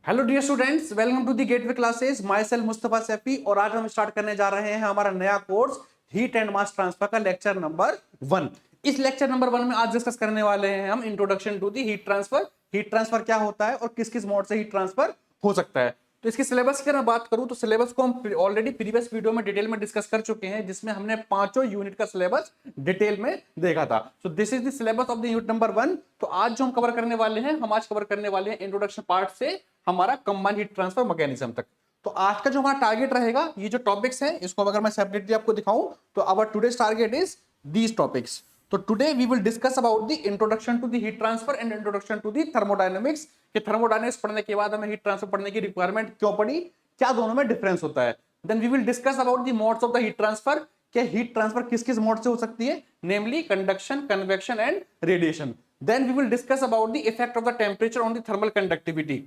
Hello dear students, welcome to the Gateway Classes. Myself Mustafa Saifi और आज हम start करने जा रहे हैं हमारा नया course heat and mass transfer का लेक्चर नंबर 1। इस लेक्चर नंबर 1 में आज डिस्कस करने वाले हैं हम introduction to the heat transfer. Heat transfer क्या होता है और किस किस मोड से हीट ट्रांसफर हो सकता है। तो इसके सिलेबस की अगर मैं बात करूं तो सिलेबस को हम ऑलरेडी प्रीवियस वीडियो में डिटेल में डिस्कस कर चुके हैं, जिसमें हमने पांचों यूनिट का सिलेबस डिटेल में देखा था। सो this is the syllabus of the unit number 1। तो आज जो हम कवर करने वाले हैं, हम आज कवर करने वाले हैं इंट्रोडक्शन पार्ट से हमारा कंबाइंड हीट ट्रांसफर मैकेनिज्म तक। तो आज का जो हमारा टारगेट रहेगा, ये जो टॉपिक्स हैं इसको अगर मैं सेपरेटली आपको दिखाऊं तो our today's target is these topics. तो today we will discuss about the introduction to the heat transfer and introduction to the thermodynamics. कि थर्मोडायनेमिक्स पढ़ने के बाद हमें हीट ट्रांसफर पढ़ने की रिक्वायरमेंट क्यों पड़ी, क्या दोनों में डिफरेंस होता है। Then we will discuss about the modes of the heat transfer, कि हीट ट्रांसफर किस किस मोड से हो सकती है, namely conduction, convection and radiation. Then we will discuss about the effect of the temperature on the thermal conductivity.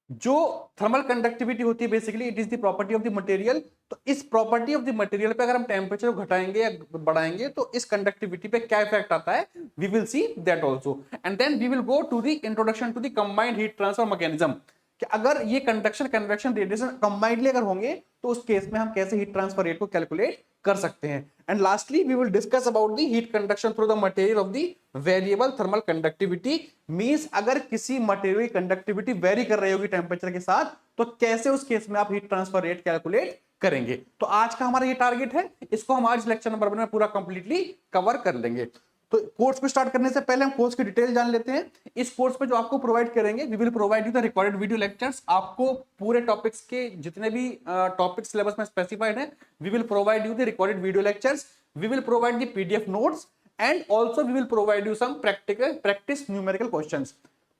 जो thermal conductivity होती है basically it is the property of the material. तो इस प्रॉपर्टी ऑफ द मटेरियल पे अगर हम temperature को घटाएंगे या बढ़ाएंगे तो इस कंडक्टिविटी पे क्या इफेक्ट आता है, we will see that also. And then we will go to the introduction to the combined heat transfer mechanism, कि अगर ये कंडक्शन, कन्वेक्शन, रेडिएशन कंबाइंडली अगर होंगे तो उस केस में हम कैसे हीट ट्रांसफर रेट को कैलकुलेट कर सकते हैं। And lastly we will discuss about the heat conduction through the material of the variable thermal conductivity. Means अगर किसी मटेरियल की कंडक्टिविटी वेरी कर रही होगी टेम्परेचर के साथ, तो कैसे उस केस में आप हीट ट्रांसफर रेट कैलकुलेट करेंगे। तो आज का हमारा ये टारगेट है, इसको हम आज लेक्चर नंबर 1 में पूरा कंप्लीटली कवर कर लेंगे। तो कोर्स को स्टार्ट करने से पहले हम कोर्स की डिटेल जान लेते हैं। इस कोर्स पे जो आपको प्रोवाइड करेंगे, we will provide you the recorded video lectures. आपको पूरे टॉपिक्स के जितने भी टॉपिक सिलेबस में स्पेसिफाइड है, we will provide you the recorded video lectures, we will provide the PDF notes and also we will provide you some practice numerical questions.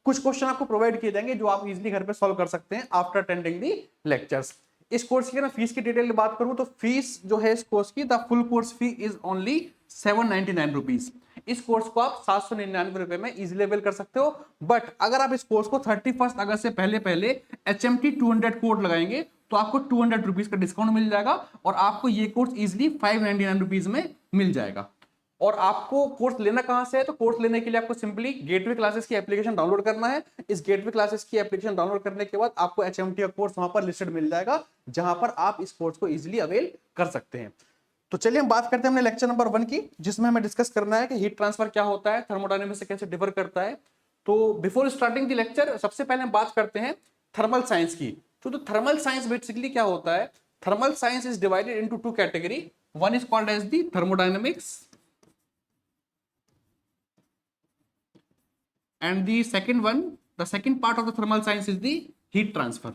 कुछ question आपको provide किए जाएंगे जो आप इजीली घर पे सॉल्व कर सकते हैं आफ्टर अटेंडिंग दी लेक्चर्स। इस कोर्स की ना फीस की डिटेल में बात करूं तो फीस जो है इस कोर्स की, the full course fee is only 799 rupees. इस कोर्स को आप 799 रुपए में इजीली अवेल कर सकते हो। बट अगर आप इस कोर्स को 31 अगस्त से पहले पहले HMT 200 कोड लगाएंगे तो आपको 200 रुपीज का डिस्काउंट मिल जाएगा और आपको ये कोर्स इजीली 599 रुपीज में मिल जाएगा। और आपको कोर्स लेना कहां से है, तो कोर्स लेने के लिए आपको सिंपली गेटवे क्लासेस की एप्लीकेशन डाउनलोड करना है। इस गेटवे क्लासेस की एप्लीकेशन डाउनलोड करने के बाद आपको HMT का कोर्स वहां पर लिस्टेड मिल जाएगा, जहां पर आप इस कोर्स को इजीली अवेल कर सकते हैं। तो चलिए हम बात करते हैं अपने लेक्चर नंबर 1 की, जिसमें हमें डिस्कस करना है कि हीट ट्रांसफर क्या होता है, थर्मोडायनेमिक्स से कैसे डिफर करता है। तो बिफोर स्टार्टिंग द लेक्चर सबसे पहले हम बात करते हैं थर्मल साइंस की। तो थर्मल साइंस बेसिकली क्या होता है, thermal science is divided into two category. One is called as the thermodynamics and the second part of the thermal science is the heat transfer.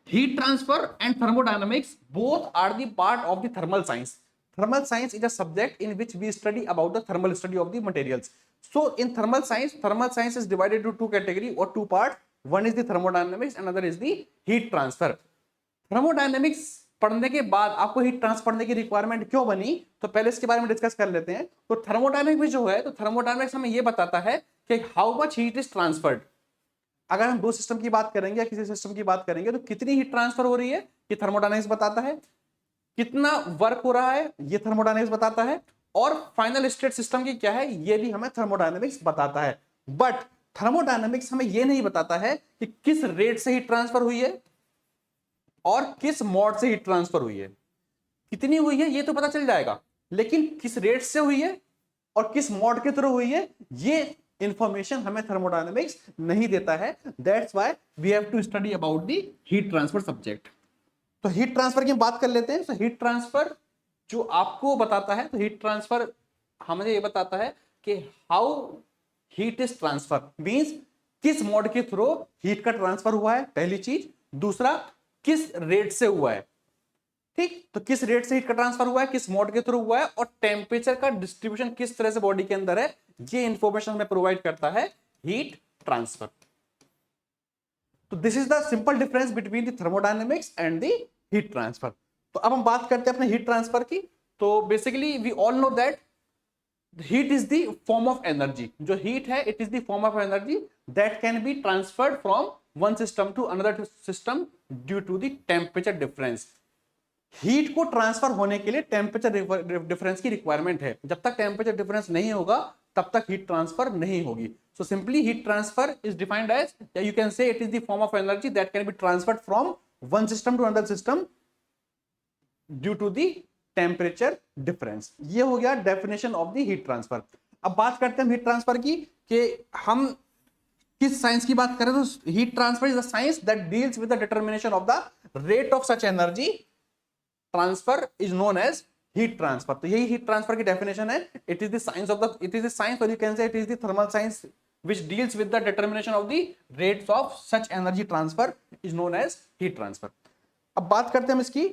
Heat transfer and thermodynamics both are the part of the thermal science. Thermal science is a subject in which we study about the thermal study of the materials. So in thermal science is divided into two category or two part. One is the thermodynamics and another is the heat transfer. Thermodynamics पढ़ने के बाद आपको heat transfer पढ़ने की requirement क्यों बनी, तो पहले इसके बारे में डिस्कस कर लेते हैं। तो थर्मोडायनेमिक्स में जो है, तो थर्मोडायनेमिक्स हमें ये बताता है कि how much heat is transferred. अगर हम दो सिस्टम की बात करेंगे या किसी सिस्टम की बात करेंगे तो कितनी हीट ट्रांसफर हो रही है, ये थर्मोडायनेमिक्स बताता है। कितना वर्क हो रहा है, ये थर्मोडायनेमिक्स बताता है। और फाइनल स्टेट सिस्टम की क्या है, ये भी हमें थर्मोडायनेमिक्स बताता है। बट थर्मोडायनेमिक्स हमें ये नहीं बताता है कि किस रेट से हीट ट्रांसफर हुई है और किस मोड से हीट ट्रांसफर हुई है। कितनी हुई है ये तो पता चल जाएगा, लेकिन किस रेट से हुई है और किस मोड के थ्रू हुई है, ये इंफॉर्मेशन हमें थर्मोडायनेमिक्स नहीं देता है। That's why we have to study about the heat transfer subject. तो हीट ट्रांसफर की हम बात कर लेते हैं। तो हीट ट्रांसफर जो आपको बताता है, तो हीट ट्रांसफर हमें ये बताता है कि how heat is transfer, means किस मोड के थ्रू हीट का ट्रांसफर हुआ है, पहली चीज। दूसरा, किस रेट से हुआ है। ठीक, तो किस रेट से हीट का ट्रांसफर हुआ है, किस मोड के थ्रू हुआ है, और टेम्परेचर का डिस्ट्रीब्यूशन किस तरह से बॉडी के अंदर है, ये इंफॉर्मेशन हमें प्रोवाइड करता है हीट ट्रांसफर। तो this is the simple difference between the thermodynamics and the heat transfer. तो अब हम बात करते हैं अपने हीट ट्रांसफर की। तो basically we all know that heat is the form of energy. जो हीट है, it is the form of energy that can be transferred from one system to another system due to the temperature difference. Heat को transfer होने के लिए temperature difference की requirement है। जब तक टेम्परेचर डिफरेंस नहीं होगा तब तक हीट ट्रांसफर नहीं होगी। So simply heat transfer is defined as, you can say it is the form of energy that can be transferred from one system to another system due to the temperature difference. ये हो गया definition of the heat transfer. अब बात करते हैं heat transfer की, कि हम किस साइंस की बात करें, तो heat transfer is the science that deals with the determination of the rate of such energy transfer is known as heat transfer. तो यही हीट ट्रांसफर की डेफिनेशन है। It is the science of the, it is the science, और you can say it is the thermal science which deals with the determination of the rates of such energy transfer is known as heat transfer। अब बात करते हैं हम इसकी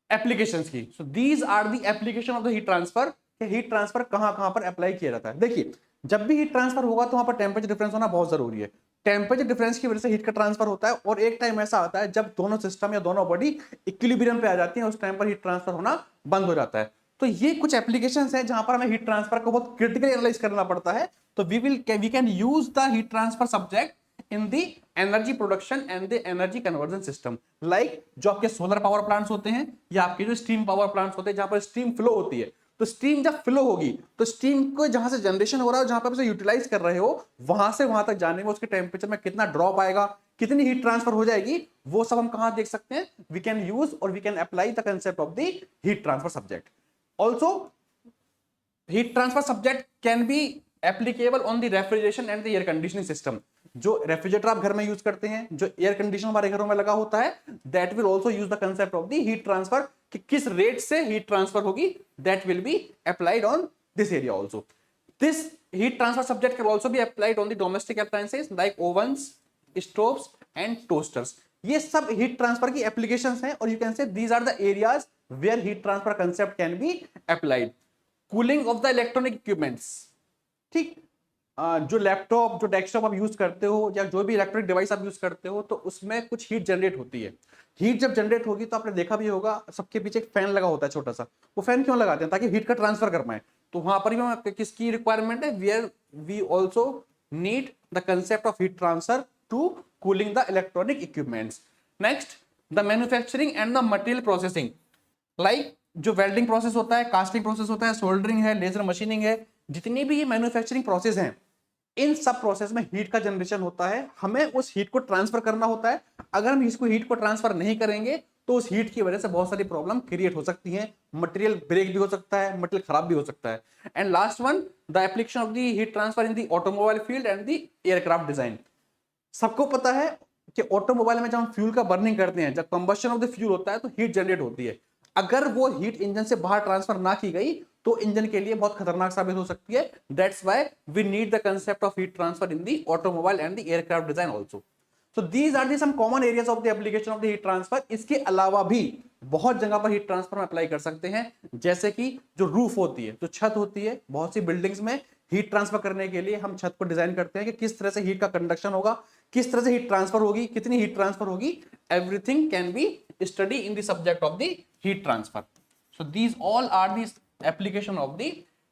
applications की। So these are the application of the heat transfer, कि heat transfer कहां पर अप्लाई किया जाता है। देखिए, जब भी हीट ट्रांसफर होगा तो वहां पर टेम्परेचर डिफरेंस होना बहुत जरूरी है। टेम्परेचर डिफरेंस की वजह से हीट का ट्रांसफर होता है, और एक टाइम ऐसा आता है जब दोनों सिस्टम या दोनों बॉडी इक्विलिब्रियम पे आ जाती हैं, उस टाइम पर हीट ट्रांसफर होना बंद हो जाता है। तो ये कुछ एप्लीकेशंस हैं जहां पर हमें हीट ट्रांसफर को बहुत क्रिटिकली एनालाइज करना पड़ता है। तो we can use the heat transfer subject in the energy production and the energy conversion system. Like जो आपके सोलर पावर प्लांट्स होते हैं, या आपके जो स्टीम पावर प्लांट्स होते हैं जहां पर स्टीम फ्लो होती है, तो स्टीम जब फ्लो होगी तो स्टीम को जहां से जनरेशन हो रहा है, जहां पर उसे यूटिलाइज कर रहे हो, वहां से वहां तक जाने में उसके टेम्परेचर में कितना ड्रॉप आएगा, कितनी हीट ट्रांसफर हो जाएगी, वो सब हम कहां देख सकते हैं। वी कैन यूज और we can apply the concept of the heat transfer subject. Also heat transfer subject can be applicable on the refrigeration and the air conditioning system. जो रेफ्रिजरेटर आप घर में यूज करते हैं, जो एयर कंडीशनर हमारे घरों में लगा होता है, that will also use the concept of the heat transfer, कि किस रेट से हीट ट्रांसफर होगी, that will be applied on this area also. This heat transfer subject can also be applied on the domestic appliances like ovens, stoves and toasters. ये सब heat transfer की applications हैं, और you can say these are the areas where heat transfer concept can be applied. Cooling of the electronic equipments, ठीक, जो laptop, जो desktop आप use करते हो, या जो भी इलेक्ट्रॉनिक डिवाइस आप यूज करते हो, तो उसमें कुछ हीट जनरेट होती है। हीट जब जनरेट होगी तो आपने देखा भी होगा, सबके पीछे एक फैन लगा होता है छोटा सा। वो फैन क्यों लगाते हैं? ताकि हीट का ट्रांसफर कर पाए। तो वहां पर भी किसकी रिक्वायरमेंट है? Where we also need the concept of heat transfer to cooling the electronic equipments. Next, the manufacturing and the material processing, like जो वेल्डिंग प्रोसेस होता है, कास्टिंग प्रोसेस होता है, सोल्डरिंग है, लेजर मशीनिंग है, जितनी भी ये मैन्युफैक्चरिंग प्रोसेस हैं, इन सब प्रोसेस में हीट का जनरेशन होता है। हमें उस हीट को ट्रांसफर करना होता है। अगर हम इसको हीट को ट्रांसफर नहीं करेंगे तो उस हीट की वजह से बहुत सारी प्रॉब्लम क्रिएट हो सकती हैं। मटेरियल ब्रेक भी हो सकता है, मटेरियल खराब भी हो सकता है। And last one, the application of the heat transfer in the automobile field and the aircraft design. सबको पता है कि ऑटोमोबाइल में जब हम फ्यूल का बर्निंग करते हैं, जब कंबशन ऑफ द फ्यूल होता है, तो हीट जनरेट होती है। अगर वो हीट इंजन से बाहर ट्रांसफर ना की गई तो इंजन के लिए बहुत खतरनाक साबित हो सकती है। That's why we need the concept of heat transfer in the automobile and the aircraft design also. So these are the some common areas of the application of the heat transfer. इसके अलावा भी बहुत जगह पर heat transfer में apply कर सकते हैं, जैसे कि जो रूफ होती है, जो छत होती है, बहुत सी बिल्डिंग्स में हीट ट्रांसफर करने के लिए हम छत को डिजाइन करते हैं कि किस तरह से हीट का कंडक्शन होगा, किस तरह से हीट ट्रांसफर होगी, कितनी हीट ट्रांसफर होगी। Everything can be study in the subject of the heat transfer. So these all are the application of the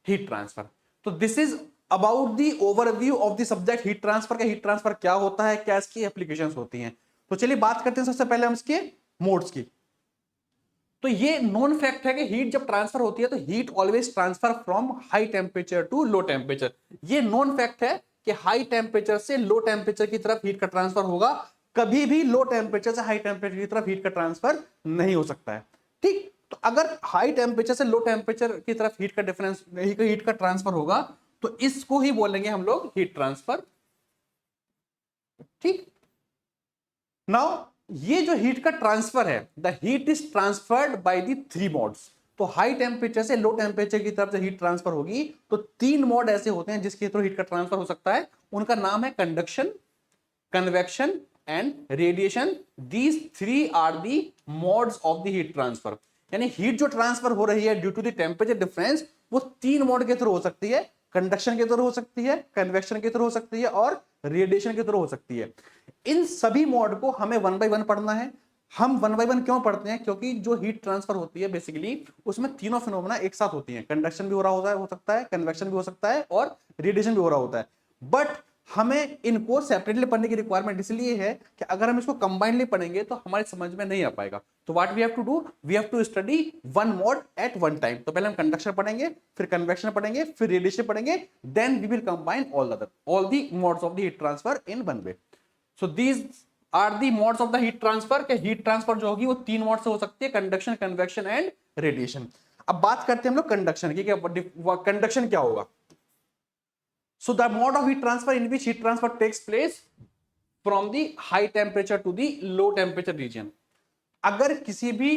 heat transfer. So this is about the overview of the subject heat transfer। का heat transfer क्या होता है, क्या इसकी applications होती हैं। तो चलिए बात करते हैं सबसे पहले हम इसके मोड्स की। तो ये नॉन फैक्ट है कि हीट जब ट्रांसफर होती है तो heat always transfer from high temperature to low temperature. ये नॉन फैक्ट है कि हाई टेम्परेचर से लो टेम्परेचर की तरफ हीट का ट्रांसफर होगा। कभी भी लो टेम्परेचर से हाई टेम्परेचर की तरफ हीट का ट्रांसफर नहीं हो सकता है। ठीक, तो अगर हाई टेम्परेचर से लो टेम्परेचर की तरफ हीट का डिफरेंस, हीट का ट्रांसफर होगा, तो इसको ही बोलेंगे हम लोग हीट ट्रांसफर। ठीक, नाउ ये जो हीट का ट्रांसफर है, the heat is transferred by the three modes. तो हाई टेम्परेचर से लो टेम्परेचर की तरफ से हीट ट्रांसफर होगी तो तीन मोड ऐसे होते हैं जिसके थ्रू हीट का ट्रांसफर हो सकता है। उनका नाम है conduction, convection and radiation. These three are the modes of the heat transfer. यानी हीट जो ट्रांसफर हो रही है due to the temperature difference, वो तीन मोड के थ्रू हो सकती है। कंडक्शन के थ्रू हो सकती है, कन्वेक्शन के थ्रू हो सकती है, और रेडिएशन के थ्रू हो सकती है। इन सभी मोड को हमें वन बाय वन पढ़ना है। हम वन बाय वन क्यों पढ़ते हैं? क्योंकि जो हीट ट्रांसफर होती है बेसिकली उसमें तीनों फिनोमेना एक साथ होती हैं। कंडक्शन भी हो रहा होता है, हो सकता है, कन्वेक्शन भी हो सकता है, और रेडिएशन भी हो रहा होता है। बट हमें इनको सेपरेटली पढ़ने की रिक्वायरमेंट इसलिए है कि अगर हम इसको कंबाइनली पढ़ेंगे तो हमारे समझ में नहीं आ पाएगा। तो what we have to do, we have to study one mode at one time. तो पहले हम कंडक्शन पढ़ेंगे, फिर कन्वेक्शन पढ़ेंगे, फिर रेडिएशन पढ़ेंगे, then we will combine all the modes of the heat transfer in one way. So these are the modes of the heat transfer. के heat transfer जो होगी वो 3 मोड से हो सकती है, कंडक्शन, कन्वेक्शन एंड रेडिएशन। अब बात करते हैं हम लोग कंडक्शन की, कंडक्शन क्या होगा। So the mode of heat transfer in which heat transfer takes place from the high temperature to the low temperature region। अगर किसी भी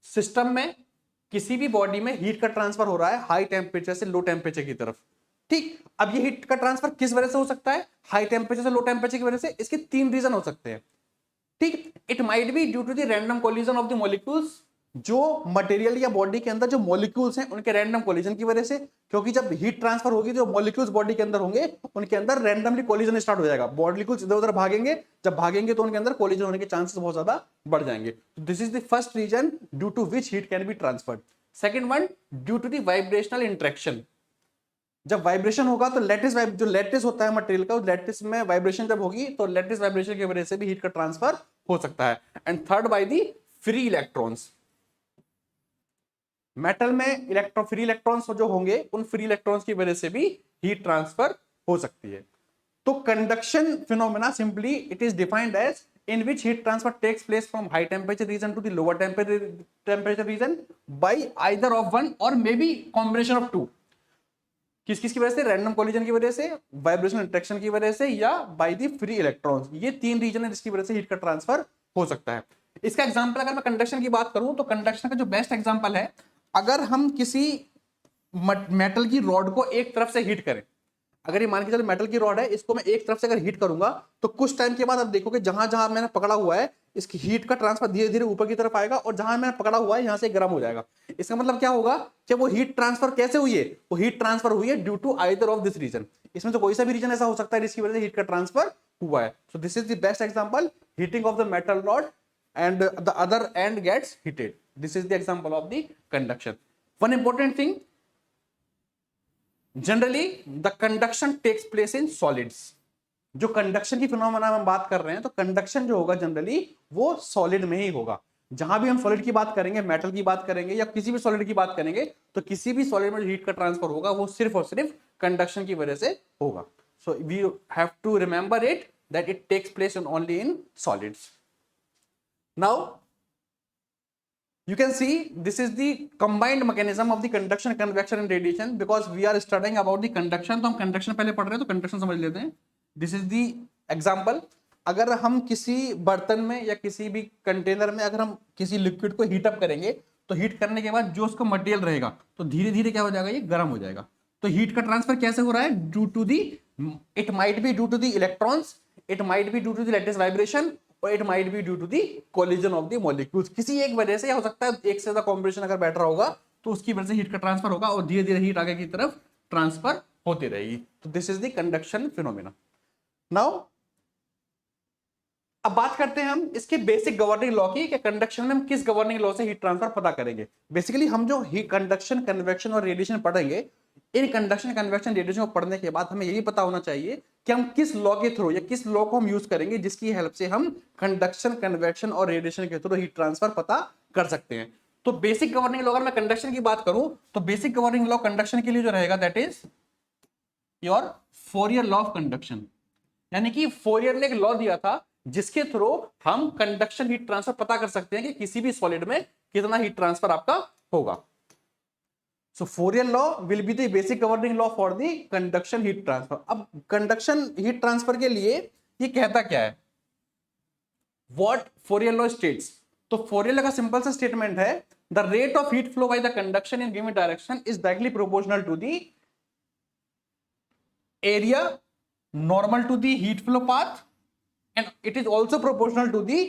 सिस्टम में, किसी भी बॉडी में हीट का ट्रांसफर हो रहा है हाई टेम्परेचर से लो टेम्परेचर की तरफ, ठीक। अब ये हीट का ट्रांसफर किस वजह से हो सकता है, हाई टेम्परेचर से लो टेम्परेचर की वजह से। इसके 3 रीजन हो सकते हैं, ठीक। It might be due to the random collision of the molecules, जो मटेरियल या बॉडी के अंदर जो मॉलिक्यूल्स हैं उनके रैंडम कोलिजन की वजह से। क्योंकि जब हीट ट्रांसफर होगी तो मॉलिक्यूल्स बॉडी के अंदर होंगे, उनके अंदर रैंडमली कोलिजन स्टार्ट हो जाएगा, मॉलिक्यूल्स इधर उधर भागेंगे, जब भागेंगे तो उनके अंदर कोलिजन होने के चांसेस बहुत ज्यादा बढ़ जाएंगे। This is the first reason due to which heat can be transferred. Second one, due to the vibrational interaction. जब वाइब्रेशन होगा तो लैटिस जो लैटिस होता है मटेरियल का, उस लैटिस में वाइब्रेशन जब होगी तो लैटिस वाइब्रेशन की वजह से भी हीट का ट्रांसफर हो सकता है। And third, by the free electrons. Metal में फ्री इलेक्ट्रॉन्स जो होंगे, उन फ्री इलेक्ट्रॉन्स की वजह से भी हीट ट्रांसफर हो सकती है। तो conduction phenomena simply it is defined as in which heat transfer takes place from high temperature region to the lower temperature region by either of one or maybe combination of two। किस किस की वजह से, random collision की वजह से, vibrational interaction की वजह से, या बाय द फ्री इलेक्ट्रॉन्स। ये 3 रीजन है जिसकी वजह से हीट का ट्रांसफर हो सकता है। इसका एग्जांपल अगर मैं कंडक्शन की बात करूं तो कंडक्शन का जो बेस्ट एग्जांपल है, अगर हम किसी मेटल की रॉड को एक तरफ से हीट करें, अगर ये मान के चलो मेटल की रॉड है, इसको मैं एक तरफ से अगर हीट करूंगा तो कुछ टाइम के बाद आप देखोगे जहां जहां मैंने पकड़ा हुआ है इसकी हीट का ट्रांसफर धीरे धीरे ऊपर की तरफ आएगा, और जहां मैंने पकड़ा हुआ है यहां से गर्म हो जाएगा। इसका मतलब क्या होगा कि वो हीट ट्रांसफर कैसे हुई है, वो हीट ट्रांसफर हुई है due to either of this reason. इसमें तो कोई सा भी रीजन ऐसा हो सकता है जिसकी वजह से हीट का ट्रांसफर हुआ है। सो this is the best example, heating of the metal rod and the other end gets heated. This is the example of the conduction. One important thing, generally the conduction takes place in solids। जो conduction की phenomena हम बात कर रहे हैं, तो conduction जो होगा जनरली वो सॉलिड में ही होगा। जहां भी हम सॉलिड की बात करेंगे, मेटल की बात करेंगे या किसी भी सॉलिड की बात करेंगे, तो किसी भी सॉलिड में जो हीट का ट्रांसफर होगा वो सिर्फ और सिर्फ कंडक्शन की वजह से होगा। So we have to remember it that it takes place only in solids. Now you can see this is the combined mechanism of the conduction, convection and radiation, because we are studying about the conduction। तो हम conduction पहले पढ़ रहे हैं तो conduction समझ लेते हैं। This is the example। अगर हम किसी बर्तन में या किसी भी कंटेनर में अगर हम किसी लिक्विड को हीट अप करेंगे, तो हीट करने के बाद जो उसका मटेरियल रहेगा तो धीरे धीरे क्या हो जाएगा, ये गर्म हो जाएगा। तो हीट का ट्रांसफर कैसे हो रहा है, due to the, it might be due to the electrons, it might be due to the lattice vibration, और it might be due to the collision of the molecules. किसी एक वजह से, या हो सकता है एक से ज्यादा कॉम्बिनेशन अगर बैठ रहा होगा तो उसकी वजह से हीट का ट्रांसफर होगा और धीरे धीरे हीट आगे की तरफ ट्रांसफर होती रहेगी। तो this is the conduction phenomena. Now अब बात करते हैं हम इसके बेसिक गवर्निंग लॉ की, कि कंडक्शन में हम किस गवर्निंग लॉ से हीट ट्रांसफर पता करेंगे। बेसिकली हम जो कंडक्शन, कन्वेक्शन और रेडिएशन पढ़ेंगे, इन कंडक्शन, कन्वेक्शन, रेडिएशन को पढ़ने के बाद हमें यही पता होना चाहिए कि हम किस लॉ के थ्रू या किस लॉ को हम यूज करेंगे जिसकी हेल्प से हम कंडक्शन, कन्वेक्शन और रेडिएशन के थ्रू हीट ट्रांसफर पता कर सकते हैं। तो बेसिक गवर्निंग लॉ, अगर मैं कंडक्शन की बात करूं तो बेसिक गवर्निंग लॉ कंडक्शन के लिए जो रहेगा that is your Fourier law of conduction. यानी कि फोरियर ने एक लॉ दिया था जिसके थ्रू हम कंडक्शन हीट ट्रांसफर पता कर सकते हैं कि किसी भी सॉलिड में कितना हीट ट्रांसफर आपका होगा। So Fourier law will be the basic governing law for the conduction heat transfer। अब conduction heat transfer के लिए ये कहता क्या है, what Fourier law states। तो Fourier law का सिंपल सा स्टेटमेंट है, the rate of heat flow by the conduction in given direction is directly proportional to the area normal to the heat flow path and it is also proportional to the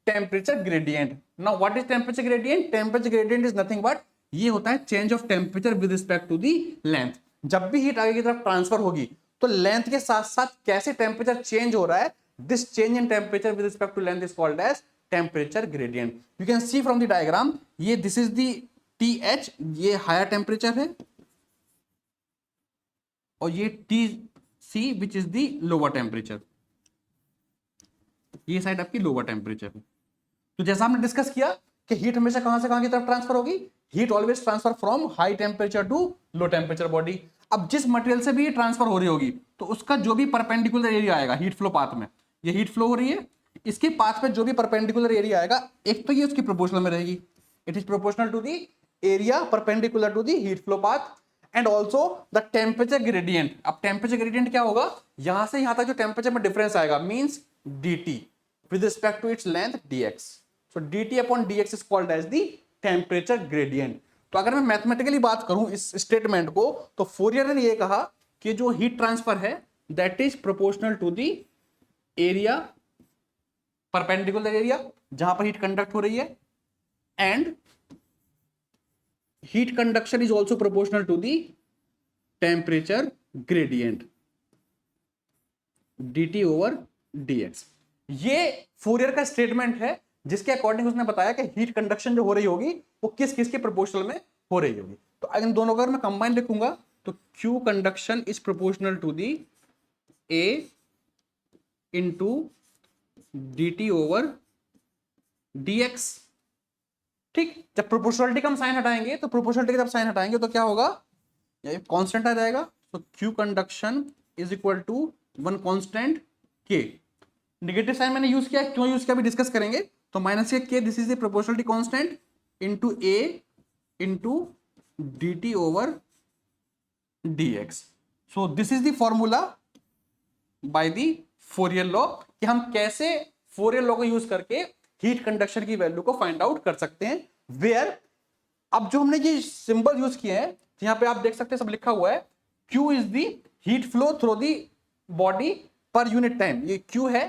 temperature gradient। Now what is temperature gradient? Temperature gradient is nothing but ये होता है change of temperature with respect to the length. जब भी heat आगे की तरफ ट्रांसफर होगी तो लेंथ के साथ साथ कैसे टेम्परेचर चेंज हो रहा है, this change in temperature with respect to length is called as temperature gradient. You can see from the diagram, ये दिस इज दी TH, ये हायर टेम्परेचर है, और ये T C which is the lower temperature, ये side आपकी lower temperature है। तो जैसा हमने डिस्कस किया कि हीट हमेशा कहां से कहां की तरफ ट्रांसफर होगी, heat always transfer from high temperature to low temperature body. अब जिस मटेरियल से भी ये ट्रांसफर हो रही होगी तो उसका जो भी परपेंडिकुलर एरिया आएगा हीट फ्लो पाथ में, ये हीट फ्लो हो रही है, इसके पाथ पे जो भी परपेंडिकुलर एरिया आएगा, एक तो ये उसकी प्रोपोर्शनल में रहेगी, it is proportional to the area perpendicular to the heat flow path and also the temperature gradient. अब टेम्परेचर ग्रेडियंट क्या होगा, यहां से यहां तक जो टेम्परेचर में डिफरेंस आएगा means dt with respect to its length dx. So dt upon dx is called as the temperature gradient. तो अगर मैं मैथमेटिकली बात करूं इस स्टेटमेंट को, तो फोरियर ने ये कहा कि जो हीट ट्रांसफर है that is proportional to the area perpendicular area जहां पर हीट कंडक्ट हो रही है, and heat conduction is also proportional to the temperature gradient dt over dx। ये फोरियर का स्टेटमेंट है जिसके अकॉर्डिंग उसने बताया कि हीट कंडक्शन जो हो रही होगी वो किस किस के प्रोपोर्शनल में हो रही होगी। तो अगर इन दोनों का मैं कंबाइन लिखूंगा तो Q conduction is proportional to the A into dt over dx। ठीक, जब प्रोपोर्शनलिटी का हम साइन हटाएंगे तो प्रोपोर्शनलिटी का जब साइन हटाएंगे तो क्या होगा, ये कांस्टेंट आ जाएगा। तो Q conduction is equal to one constant K। Negative sign मैंने यूज किया, क्यों यूज किया अभी डिस्कस करेंगे। तो माइनस के this is the proportionality constant into A into dt over dx। So this is the formula by the Fourier law कि हम कैसे फोरियर लॉ को यूज करके हीट कंडक्शन की वैल्यू को फाइंड आउट कर सकते हैं। वेयर अब जो हमने ये सिंबल यूज किए हैं यहां पे आप देख सकते हैं सब लिखा हुआ है, Q is the heat flow through the body per unit time. ये Q है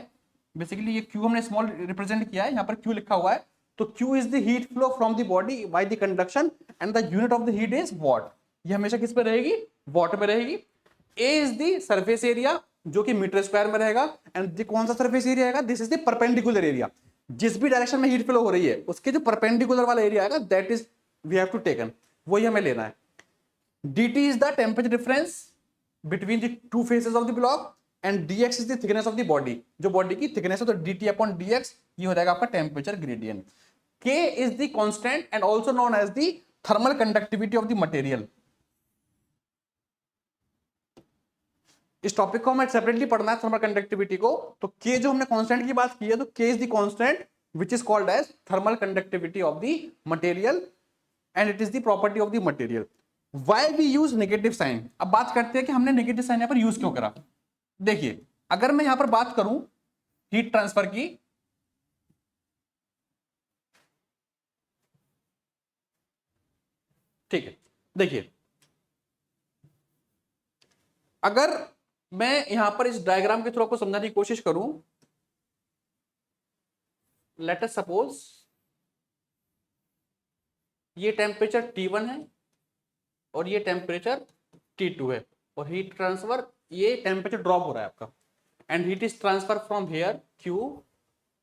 बेसिकली, ये Q हमने स्मॉल रिप्रेजेंट किया है, यहाँ पर Q लिखा हुआ है। तो Q is the heat flow from the body by the conduction and the unit of the heat is what. ये हमेशा किस पे रहेगी, वॉट में रहेगी। A is the surface area जो कि मीटर स्क्वायर में रहेगा, एंड कौन सा सरफेस एरिया आएगा, this is the perpendicular area. जिस भी डायरेक्शन में हीट फ्लो हो रही है उसके जो परपेंडिकुलर वाला एरिया आएगा that is we have to taken, वही हमें लेना है। dt is the temperature difference between the two faces of the block and dx is the thickness of the body। जो बॉडी की थिकनेस है तो dt upon dx ये हो जाएगा आपका temperature gradient. k is the constant and also known as the thermal conductivity of the material। इस topic को हमें सेपरेटली पढ़ना है थर्मल कंडक्टिविटी को। तो k जो हमने कांस्टेंट की बात की है तो k is the constant which is called as thermal conductivity of the material and it is the property of the material। Why we use negative sign. अब बात करते हैं कि हमने नेगेटिव साइन यहां पर यूज क्यों करा। देखिए अगर मैं यहां पर बात करूं हीट ट्रांसफर की, ठीक है, देखिए अगर मैं यहां पर इस डायग्राम के थ्रू आपको समझाने की कोशिश करूं, लेट अस सपोज ये टेम्परेचर T1 है और ये टेम्परेचर T2 है, और हीट ट्रांसफर ये टेम्परेचर ड्रॉप हो रहा है आपका, and heat is transfer from here Q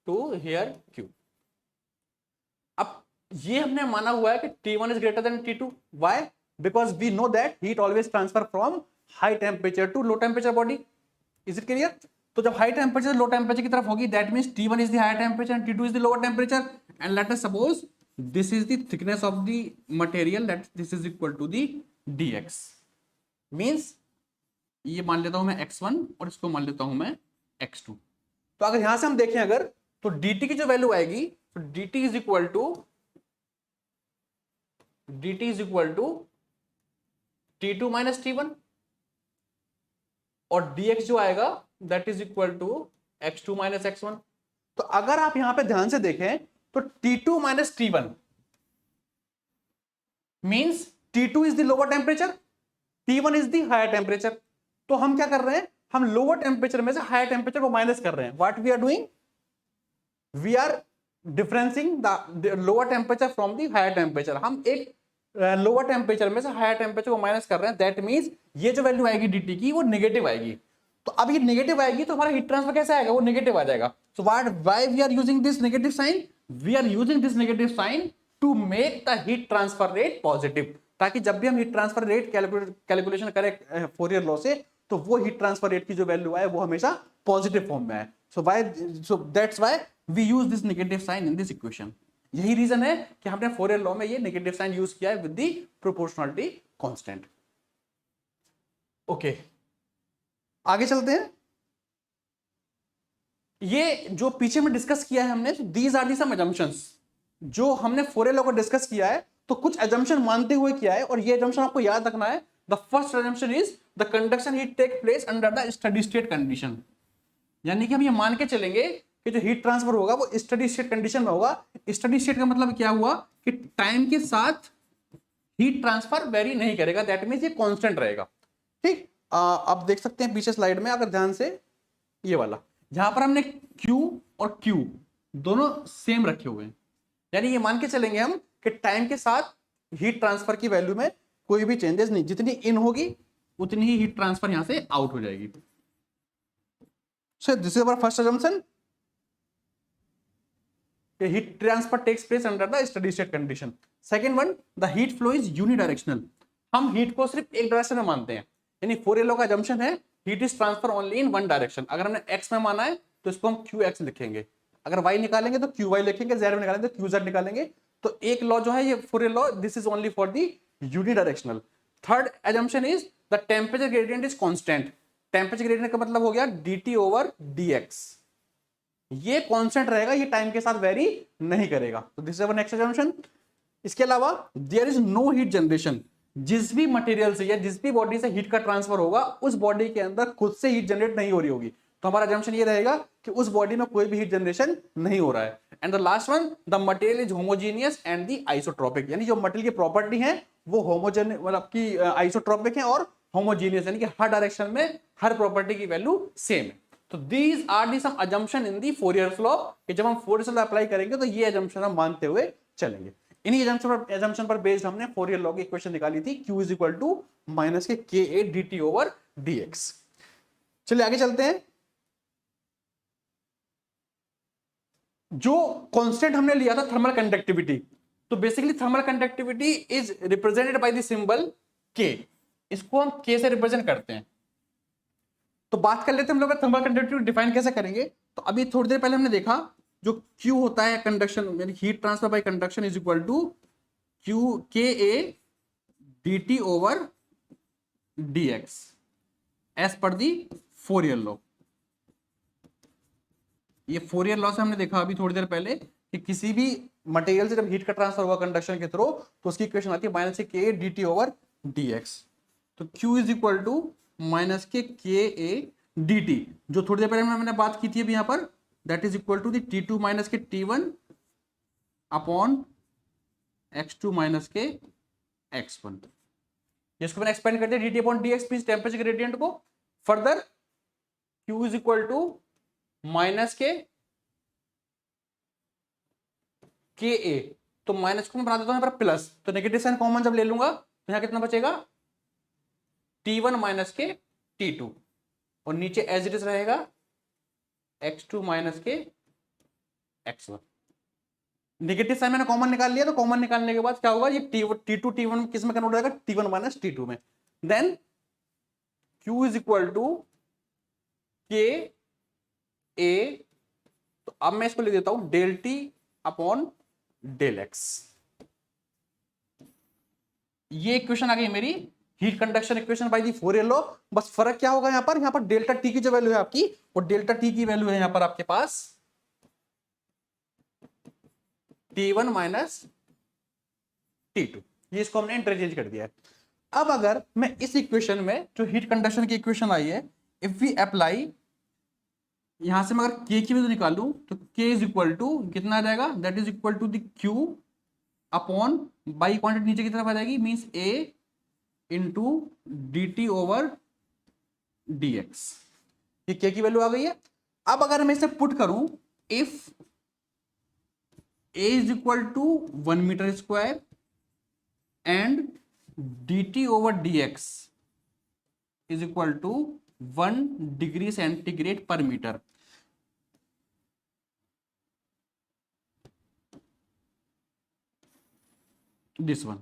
to here Q। अब ये हमने माना हुआ है कि T1 is greater than T2। Why? Because we know that heat always transfer from high temperature to low temperature body. Is it clear? तो जब high temperature low temperature की तरफ होगी that means T1 is the higher temperature and T2 is the lower temperature, and let us suppose this is the thickness of the material that this is equal to the dx। means ये मान लेता हूं मैं x1 और इसको मान लेता हूं मैं x2। तो अगर यहां से हम देखें अगर तो dt की जो वैल्यू आएगी तो dt is equal to T2 minus T1, और dx जो आएगा that is equal to x2 minus x1। तो अगर आप यहां पे ध्यान से देखें तो T2 minus T1 means T2 is the lower temperature, T1 is the higher temperature. तो हम क्या कर रहे हैं, हम लोअर टेम्परेचर में से हायर टेम्परेचर को माइनस कर रहे हैं। What we are doing, we are differencing the lower temperature from the higher temperature. हम एक लोअर टेम्परेचर में से हायर टेम्परेचर को माइनस कर रहे हैं। दैट मींस ये जो वैल्यू आएगी dt की वो नेगेटिव आएगी। तो अब ये नेगेटिव आएगी तो हमारा हीट ट्रांसफर कैसे आएगा, वो नेगेटिव आ जाएगा। So why we are using this negative sign, we are using this negative sign to make the heat transfer rate positive, ताकि जब भी हम हीट ट्रांसफर रेट कैलकुलेशन करें फोरियर लॉ से तो वो हीट ट्रांसफर रेट की जो वैल्यू आए वो हमेशा पॉजिटिव फॉर्म में आए। So that's why we use this negative sign in this equation. यही रीजन है कि हमने फोरियर लॉ में ये नेगेटिव साइन यूज किया है with the proportionality constant. Okay, आगे चलते हैं। ये जो पीछे में डिस्कस किया है हमने, these are the some assumptions. जो हमने फोरियर लॉ को डिस्कस किया है तो कुछ अजम्पशन मानते हुए किया है, और ये अजम्पशन आपको याद रखना है। The first assumption is the conduction heat take place under the steady state condition. यानी कि हम ये मान के चलेंगे कि जो हीट ट्रांसफर होगा वो स्टेडी स्टेट कंडीशन में होगा। स्टेडी स्टेट का मतलब क्या हुआ कि टाइम के साथ हीट ट्रांसफर वेरी नहीं करेगा, दैट मींस ये कांस्टेंट रहेगा। ठीक, आप देख सकते हैं पीछे स्लाइड में अगर ध्यान से, ये वाला जहां पर हमने Q और Q दोनों सेम रखे हुए हैं, यानी ये मान के चलेंगे हम कि टाइम के साथ हीट ट्रांसफर की वैल्यू में कोई भी चेंजेस नहीं, जितनी इन होगी उतनी ही हीट ट्रांसफर यहां से आउट हो जाएगी। So this is our first assumption, heat transfer takes place under the steady state condition. Second one, the heat flow is unidirectional. हम हीट को सिर्फ एक डायरेक्शन में मानते हैं, यानी फोरियर लॉ का अजम्पशन है heat is transfer only in one direction. अगर हमने x में माना है तो इसको हम qx लिखेंगे, अगर y निकालेंगे तो qy लिखेंगे, z में निकालेंगे तो qz निकालेंगे। तो एक लॉ जो है ये Fourier law, this is only for the unidirectional. Third assumption is the temperature gradient is constant. Temperature gradient का मतलब हो गया dt ओवर dx, ये कांस्टेंट रहेगा, ये टाइम के साथ वेरी नहीं करेगा। तो this is our next assumption. इसके अलावा there is no heat generation. जिस भी मटेरियल से या जिस भी बॉडी से हीट का ट्रांसफर होगा उस बॉडी के अंदर खुद से हीट जनरेट नहीं हो रही होगी, तो हमारा अजम्पशन ये रहेगा कि उस बॉडी में कोई भी हीट जनरेशन नहीं हो रहा है। And the last one, the material is homogeneous and the isotropic, यानी जो मटेरियल की प्रॉपर्टी है वो होमोजेन मतलब की आइसोट्रोपिक है और होमोजेनियस, यानी कि हर डायरेक्शन में हर प्रॉपर्टी की वैल्यू सेम है। तो these are the some assumption in the Fourier's law, कि जब हम फोरियर्स लॉ अप्लाई करेंगे तो ये अजम्पशन हम मानते हुए चलेंगे। इन्हीं अजम्पशन पर बेस्ड हमने फोरियर लॉ की इक्वेशन निकाली थी, Q is equal to minus के KA dt ओवर dx। चलिए आगे चलते हैं। जो कांस्टेंट हमने लिया था थर्मल कंडक्टिविटी, तो basically thermal conductivity is represented by the symbol K। इसको हम K से रिप्रेजेंट करते हैं। तो बात कर लेते हैं हम लोग थर्मल कंडक्टिविटी डिफाइन कैसे करेंगे। तो अभी थोड़ी देर पहले हमने देखा जो Q होता है कंडक्शन, यानी heat transfer by conduction is equal to Q KA dt over dx as per the Fourier law. ये फोरियर लॉ से हमने देखा अभी थोड़ी देर पहले कि किसी भी मटेरियल से जब हीट का ट्रांसफर होगा कंडक्शन के थ्रू तो उसकी इक्वेशन आती है माइनस के KA dt ओवर dx। तो Q is equal to minus के KA dt, जो थोड़ी देर पहले मैंने बात की थी अभी यहाँ पर, that is equal to the T2 minus के T1 अपॉन x2 माइनस के x1। जिसको मैंने एक्सपेंड कर दिया dt upon dx means temperature gradient को। Further Q is equal to minus के KA, तो माइनस को मैं बना देता हूं यहाँ पर प्लस, तो नेगेटिव साइन कॉमन जब ले लूंगा तो यहाँ कितना बचेगा T1 माइनस के T2, और नीचे एज इट इज रहेगा x2 माइनस के x1। नेगेटिव साइन मैंने कॉमन निकाल लिया, तो कॉमन निकालने के बाद क्या होगा, ये T2 T1 किस में कन्वर्ट हो जाएगा, T1 माइनस T2 में। Then Q is equal to KA, तो अब मैं इसको लिख देता हूं del T upon del x. ये इक्वेशन आ गई मेरी heat conduction equation by the Fourier law. बस फर्क क्या होगा यहाँ पर डेल्टा टी की जो वैल्यू है आपकी, वो डेल्टा टी की वैल्यू है यहाँ पर आपके पास T1 माइनस T2, ये इसको हमने इंटरचेंज कर दिया है। अब अगर मैं इस इक्वेशन में जो हीट कंडक्शन की इक्वेशन आई है, इफ वी अप्लाई, यहां से मैं अगर K की वैल्यू निकालूं तो K इज इक्वल टू कितना आ जाएगा, that is equal to the Q upon by quantity नीचे की तरफ आ जाएगी, means A into dt over dx। ये K की वैल्यू आ गई है। अब अगर मैं इसे पुट करूं, if A is equal to 1 metre square and dt over dx is equal to 1 degree centigrade per metre, this one.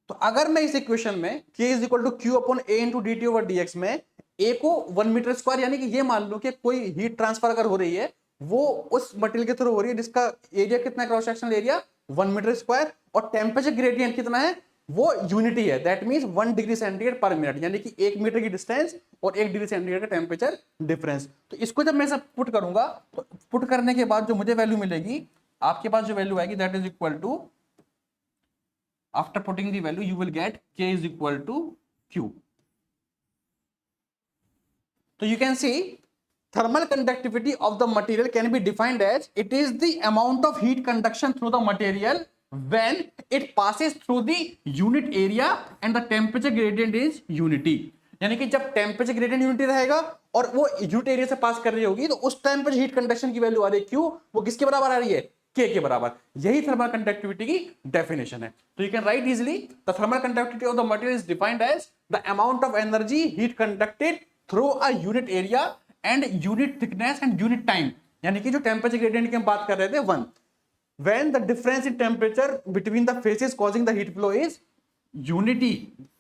तो अगर मैं इस इक्वेशन में K is equal to Q upon A into dt over dx में ए को 1 metre square, यानी कि ये मान लो कि कोई हीट ट्रांसफर अगर हो रही है वो उस मटेरियल के थ्रू हो रही है जिसका एरिया कितना है, cross sectional area 1 metre square, और टेम्परेचर ग्रेडियंट कितना है, वो यूनिटी है, that means 1 degree centigrade per minute, यानी कि 1 मीटर की डिस्टेंस और 1 डिग्री सेंटीग्रेड का टेम्परेचर डिफरेंस। तो इसको जब मैं सब पुट करूंगा तो पुट करने के बाद जो मुझे वैल्यू मिलेगी, आपके पास जो वैल्यू आएगी that is equal to, after putting the value you will get K is equal to Q। So you can see thermal conductivity of the material can be defined as it is the amount of heat conduction through the material when it passes through the unit area and the temperature gradient is unity। यानी कि जब temperature gradient unity रहेगा और वो unit area से पास कर रही होगी तो उस टाइम पर हीट कंडक्शन की वैल्यू आ रही है Q, वो किसके बराबर आ रही है, K के बराबर। यही थर्मल कंडक्टिविटी की डेफिनेशन है। तो you can write easily the thermal conductivity of the material is defined as the amount of energy heat conducted through a unit area and unit thickness and unit time, यानी कि जो temperature gradient की हम बात कर रहे थे 1, when the difference in temperature between the phases causing the heat flow is unity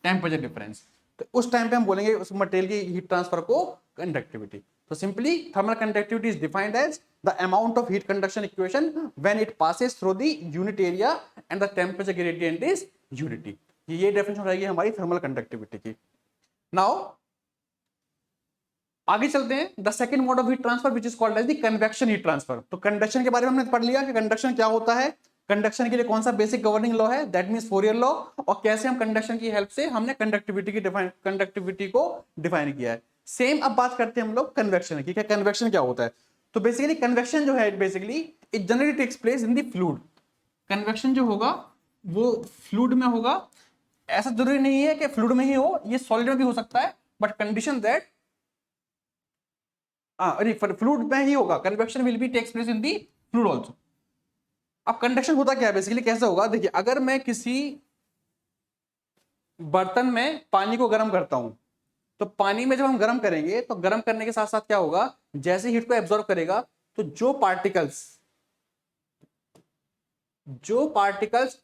temperature difference, तो उस टाइम पे हम बोलेंगे उस मटेरियल की हीट ट्रांसफर को कंडक्टिविटी। तो simply thermal conductivity is defined as the amount of heat conduction equation when it passes through the unit area and the temperature gradient is unity. ये डेफिनेशन रहेगी हमारी थर्मल कंडक्टिविटी की। Now आगे चलते हैं, the second mode of heat transfer which is called as the convection heat transfer. तो conduction के बारे में हमने पढ़ लिया कि कंडक्शन क्या होता है, कंडक्शन के लिए कौन सा बेसिक गवर्निंग लॉ है, दैट मींस फोरियर लॉ, और कैसे हम कंडक्शन की हेल्प से हमने कंडक्टिविटी को डिफाइन किया है। सेम अब बात करते हैं हम लोग कन्वेक्शन की, क्या कन्वेक्शन क्या होता है। तो बेसिकली कन्वेक्शन जो है basically it generally takes place in the fluid. Convection जो होगा वो फ्लूइड में होगा, ऐसा जरूरी नहीं है कि फ्लूइड में ही हो, ये सॉलिड में भी हो सकता है, बट कंडीशन दैट फ्लूइड में ही होगा, convection will be takes place in the fluid also. अब कंडक्शन होता क्या है बेसिकली, कैसे होगा, देखिए अगर मैं किसी बर्तन में पानी को गर्म करता हूं तो पानी में जब हम गर्म करेंगे तो गर्म करने के साथ साथ क्या होगा, जैसे हीट को एब्जॉर्ब करेगा तो जो particles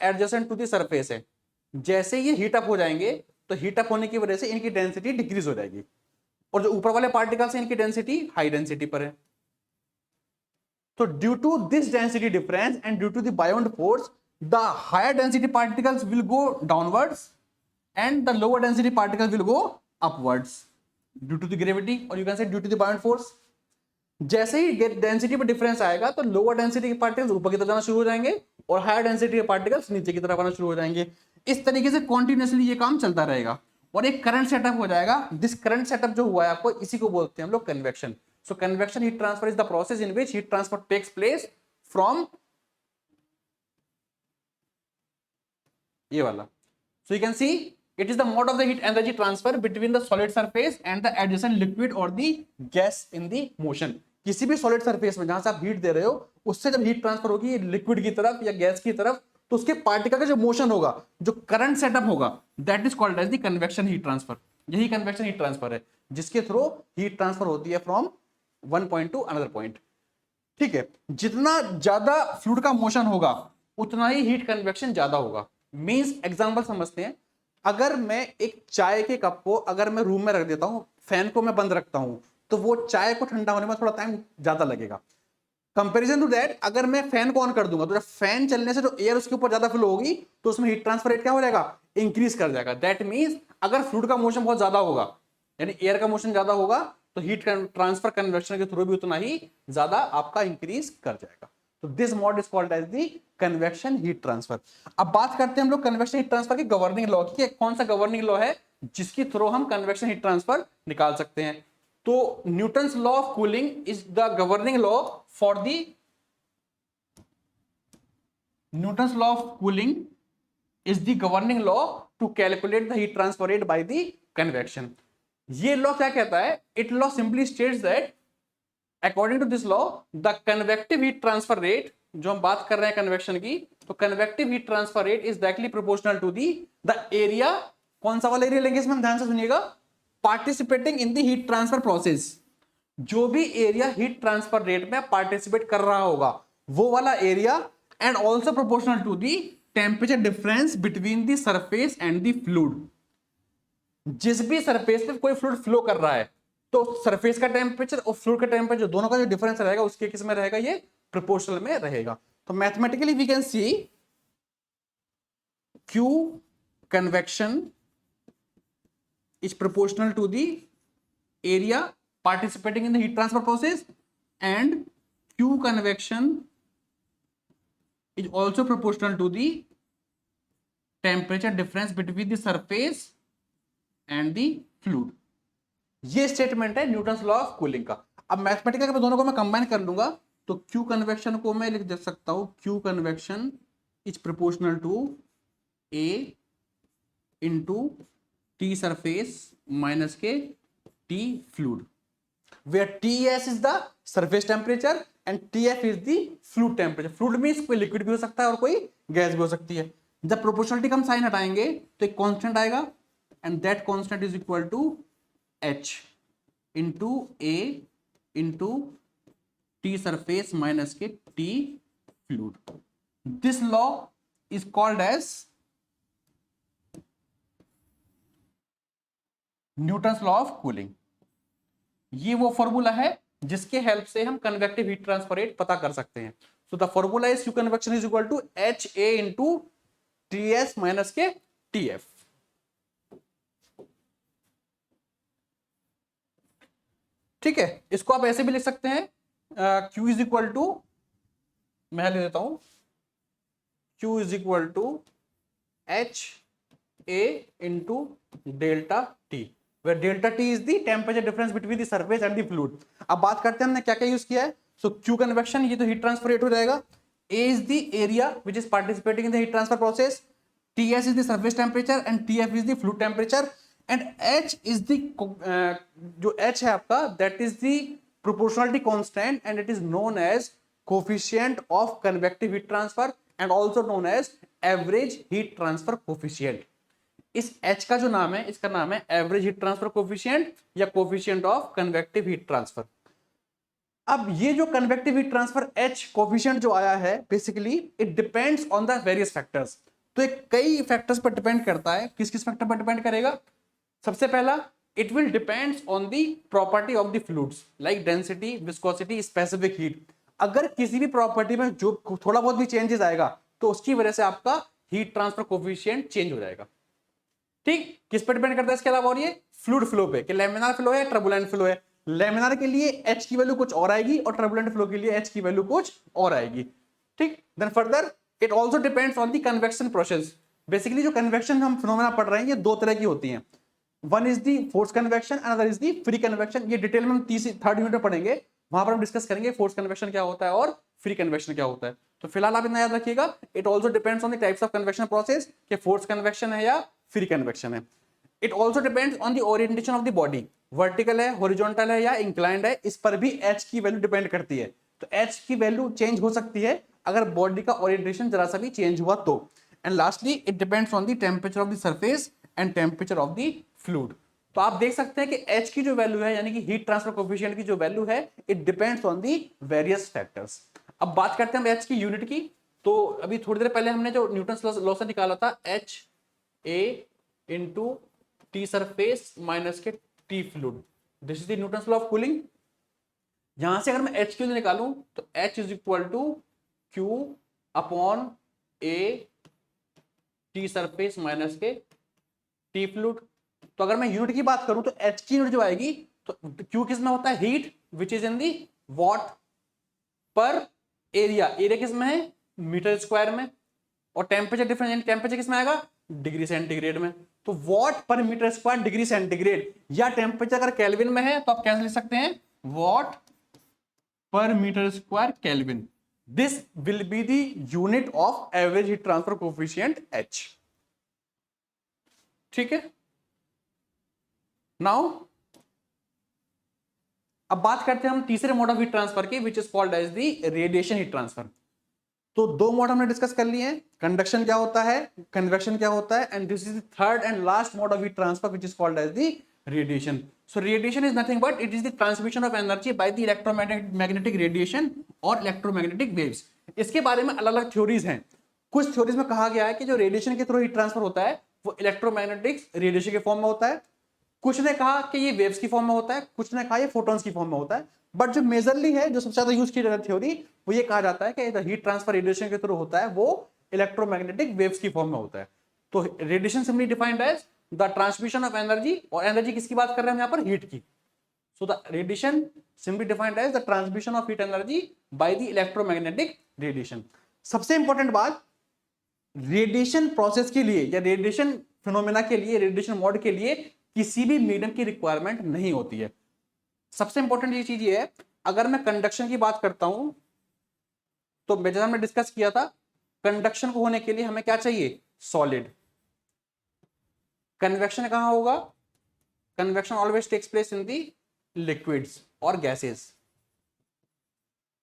adjacent to the surface है, जैसे ये हीट अप हो जाएंगे तो हीट अप होने की वजह से इनकी डेंसिटी डिक्रीज हो जाएगी, और जो ऊपर वाले पार्टिकल्स हैं इनकी डेंसिटी हाई डेंसिटी पर है। तो due to this density difference and due to the buoyant force the higher density particles will go downwards and the lower density particles will go upwards due to the gravity, और you can say due to the buoyant force. जैसे ही density में difference आएगा तो lower density के particles ऊपर की तरफ जाना शुरू हो जाएंगे और हायर डेंसिटी के पार्टिकल्स नीचे की तरफ आना शुरू हो जाएंगे। इस तरीके से कॉन्टिन्यूसली ये काम चलता रहेगा और एक करंट सेटअप हो जाएगा। दिस करंट सेटअप जो हुआ है आपको, इसी को बोलते हैं हम लोग convection. So convection heat transfer is the process in which heat transfer takes place from ये वाला। So you can see it is the mode of the heat energy transfer between the solid surface and the adjacent liquid और the gas in the motion. किसी भी solid surface में जहां से आप heat दे रहे हो उससे जब हीट ट्रांसफर होगी लिक्विड की तरफ या गैस की तरफ, तो उसके पार्टिकल का जो मोशन होगा, जो करंट सेटअप होगा, that is called as the convection heat transfer. यही कन्वेक्शन हीट ट्रांसफर है जिसके थ्रू हीट ट्रांसफर होती है from one point to another point. ठीक है, जितना ज्यादा फ्लूइड का मोशन होगा उतना ही हीट कन्वेक्शन ज्यादा होगा। मींस एग्जांपल समझते हैं, अगर मैं एक चाय के कप को अगर मैं रूम में रख देता हूं, फैन को मैं बंद रखता हूं, तो वो चाय को ठंडा होने में थोड़ा टाइम ज्यादा लगेगा। कंपैरिजन टू दैट, अगर मैं फैन को ऑन कर दूंगा तो जब फैन चलने से जो एयर उसके ऊपर ज्यादा फ्लो होगी तो उसमें हीट ट्रांसफर रेट क्या हो जाएगा, इंक्रीज कर जाएगा। दैट मींस अगर फ्लूइड का मोशन बहुत ज्यादा होगा, यानी एयर का मोशन ज्यादा होगा, तो हीट ट्रांसफर कन्वेक्शन के थ्रू भी उतना ही ज्यादा आपका इंक्रीज कर जाएगा। तो this mode is called as the convection heat transfer. अब बात करते हैं हम लोग कन्वेक्शन हीट ट्रांसफर की गवर्निंग लॉ की, कौन सा गवर्निंग लॉ है जिसके थ्रू हम कन्वेक्शन हीट ट्रांसफर निकाल सकते हैं। तो Newton's law of cooling is the governing law for the Newton's law of cooling is the governing law to calculate the heat transfer rate by the convection. ये law क्या कहता है? It law simply states that according to this law, the convective heat transfer rate, जो हम बात कर रहे हैं कन्वेक्शन की, तो convective heat transfer rate is directly proportional to the area, कौन सा वाला एरिया लेंगे इसमें, हम ध्यान से सुनिएगा, participating in the heat transfer process। जो भी एरिया हीट ट्रांसफर रेट में पार्टिसिपेट कर रहा होगा वो वाला area, and also proportional to the temperature difference between the surface and the fluid। जिस भी सरफेस पे कोई फ्लूइड फ्लो कर रहा है तो सरफेस का टेम्परेचर और फ्लूइड का टेम्परेचर दोनों का जो डिफरेंस रहेगा उसके किस में रहेगा, ये प्रोपोर्शनल में रहेगा। तो mathematically we can see Q convection is proportional to the area participating in the heat transfer process, and Q convection is also proportional to the temperature difference between the surface and the fluid। ये statement है Newton's law of cooling का। अब mathematical में दोनों को मैं combine कर लूंगा तो Q कन्वेक्शन को मैं लिख दे सकता हूं, Q convection is proportional to A into T surface minus के T fluid, where TS is the surface temperature and TF is the fluid temperature. Fluid means कोई लिक्विड भी हो सकता है और कोई गैस भी हो सकती है। जब प्रोपोर्शनलिटी का हम साइन हटाएंगे तो एक कांस्टेंट आएगा and that constant is equal to H into A into T surface minus के T fluid. This law is called as Newton's law of cooling. ये वो फॉर्मूला है जिसके हेल्प से हम कन्वेक्टिव हीट ट्रांसफर रेट पता कर सकते हैं। So the formula is Q convection is equal to HA into TS minus के TF। ठीक है, इसको आप ऐसे भी लिख सकते हैं, Q इज इक्वल टू, मैं लिख देता हूं, Q is equal to HA into delta T, where delta T is the temperature difference between the surface and the fluid। अब बात करते हैं हमने क्या क्या यूज किया है। सो Q कन्वेक्शन, ये तो हीट ट्रांसफर रेट हो जाएगा। A is the area which is participating in the heat transfer process, TS is the surface temperature and TF is the fluid temperature, and H is the जो H है आपका, that is the proportionality constant and it is known as coefficient of convective heat transfer and also known as average heat transfer coefficient। इस H का जो नाम है, इसका नाम है एवरेज हीट ट्रांसफर कोफिशिएंट या coefficient of convective heat transfer. अब ये जो convective heat transfer H coefficient जो आया है, basically it depends on the various factors. तो ये कई फैक्टर्स पर डिपेंड करता है। किस किस फैक्टर पर डिपेंड करेगा? सबसे पहला, it will depends on the property of the fluids like density, viscosity, specific heat. अगर किसी भी प्रॉपर्टी में जो थोड़ा बहुत भी चेंजेस आएगा तो उसकी वजह से आपका हीट ट्रांसफर कोफिशिएंट चेंज हो जाएगा। ठीक, किस पर डिपेंड करता है इसके अलावा? और ये फ्लूइड फ्लो पे, कि लैमिनार फ्लो है, टर्बुलेंट फ्लो है। लैमिनार के लिए H की वैल्यू कुछ और आएगी और टर्बुलेंट फ्लो के लिए H की वैल्यू कुछ और आएगी। ठीक, then further it also depends on the convection process. Basically जो कन्वेक्शन हम फिनोमेना पढ़ रहे हैं ये दो तरह की होती हैं। One is the force convection, another is the free convection. ये डिटेल में हम थर्ड यूनिट में पढ़ेंगे, वहां पर हम डिस्कस करेंगे फोर्स कन्वेक्शन क्या होता है और फ्री कन्वेक्शन क्या होता है। तो फिलहाल आप इतना याद रखिएगा, it also depends on the types of convection process, कि फोर्स कन्वेक्शन है या फ्री कन्वेक्शन है। It also depends on the orientation of the body, vertical है, हॉरिजॉन्टल है या इंक्लाइंड है, इस पर भी H की वैल्यू डिपेंड करती है। तो H की वैल्यू चेंज हो सकती है अगर बॉडी का ओरिएंटेशन जरा सा भी चेंज हुआ तो। And lastly it depends on the temperature of the surface and temperature of the fluid. तो आप देख सकते हैं कि H की जो वैल्यू है, यानी कि हीट ट्रांसफर कोफिशिएंट की जो वैल्यू है, it depends on the various factors. अब बात करते हैं हम H की यूनिट की। तो अभी थोड़ी देर पहले हमने जो न्यूटन्स लॉ से निकाला था, HA into T surface minus के T fluid, this is the Newton's law of cooling. यहां से अगर मैं H की निकालूं तो H is equal to Q upon A T surface minus के T फ्लूइड। तो अगर मैं यूनिट की बात करूं तो H की यूनिट जो आएगी, तो Q किस में होता है? Heat, which is in the what पर एरिया। एरिया किस में है? मीटर स्क्वायर में। और टेम्परेचर डिफरेंस, टेम्परेचर किस में आएगा? डिग्री सेंटीग्रेड में। तो what per metre square degree centigrade, या टेम्परेचर अगर केल्विन में है तो आप कैसे लिख सकते हैं? Watt per metre square kelvin. This will be the unit of average heat transfer coefficient H। ठीक है, नाउ अब बात करते हैं हम तीसरे मोड ऑफ हीट ट्रांसफर की, which is called as the radiation heat transfer. तो दो मोड हमने डिस्कस कर लिए हैं, कंडक्शन क्या होता है, कन्वेक्शन क्या होता है, and this is the third and last mode of heat transfer which is called as the radiation. So radiation is nothing but it is the transmission of energy by the electromagnetic radiation और electromagnetic waves. इसके बारे में अलग अलग theories हैं। कुछ theories में कहा गया है कि जो रेडिएशन के थ्रू हीट ट्रांसफर होता है वो इलेक्ट्रोमैग्नेटिक रेडिएशन के फॉर्म में होता है, कुछ ने कहा कि ये वेव्स की फॉर्म में होता है, कुछ ने कहा ये फोटॉन्स की फॉर्म में होता है, बट जो मेजरली है, जो सबसे ज्यादा यूज की जाती है थ्योरी, वो ये कहा जाता है कि हीट ट्रांसफर रेडिएशन के थ्रू होता है, वो इलेक्ट्रोमैग्नेटिक वेव्स की फॉर्म में होता है। तो radiation simply defined as the transmission of energy, और एनर्जी किसकी बात कर रहे हैं हम यहाँ पर, हीट की। So the radiation simply defined as the transmission of heat energy by the electromagnetic radiation. सबसे इंपॉर्टेंट बात, रेडिएशन प्रोसेस के लिए या रेडिएशन फिनोमेना के लिए, रेडिएशन मोड के लिए किसी भी मीडियम की रिक्वायरमेंट नहीं होती है। सबसे इंपॉर्टेंट ये चीज ये है, अगर मैं कंडक्शन की बात करता हूं तो जैसा हमने डिस्कस किया था, कंडक्शन को होने के लिए हमें क्या चाहिए, सॉलिड। कन्वेक्शन कहां होगा, convection always takes place in the liquids और गैसेस।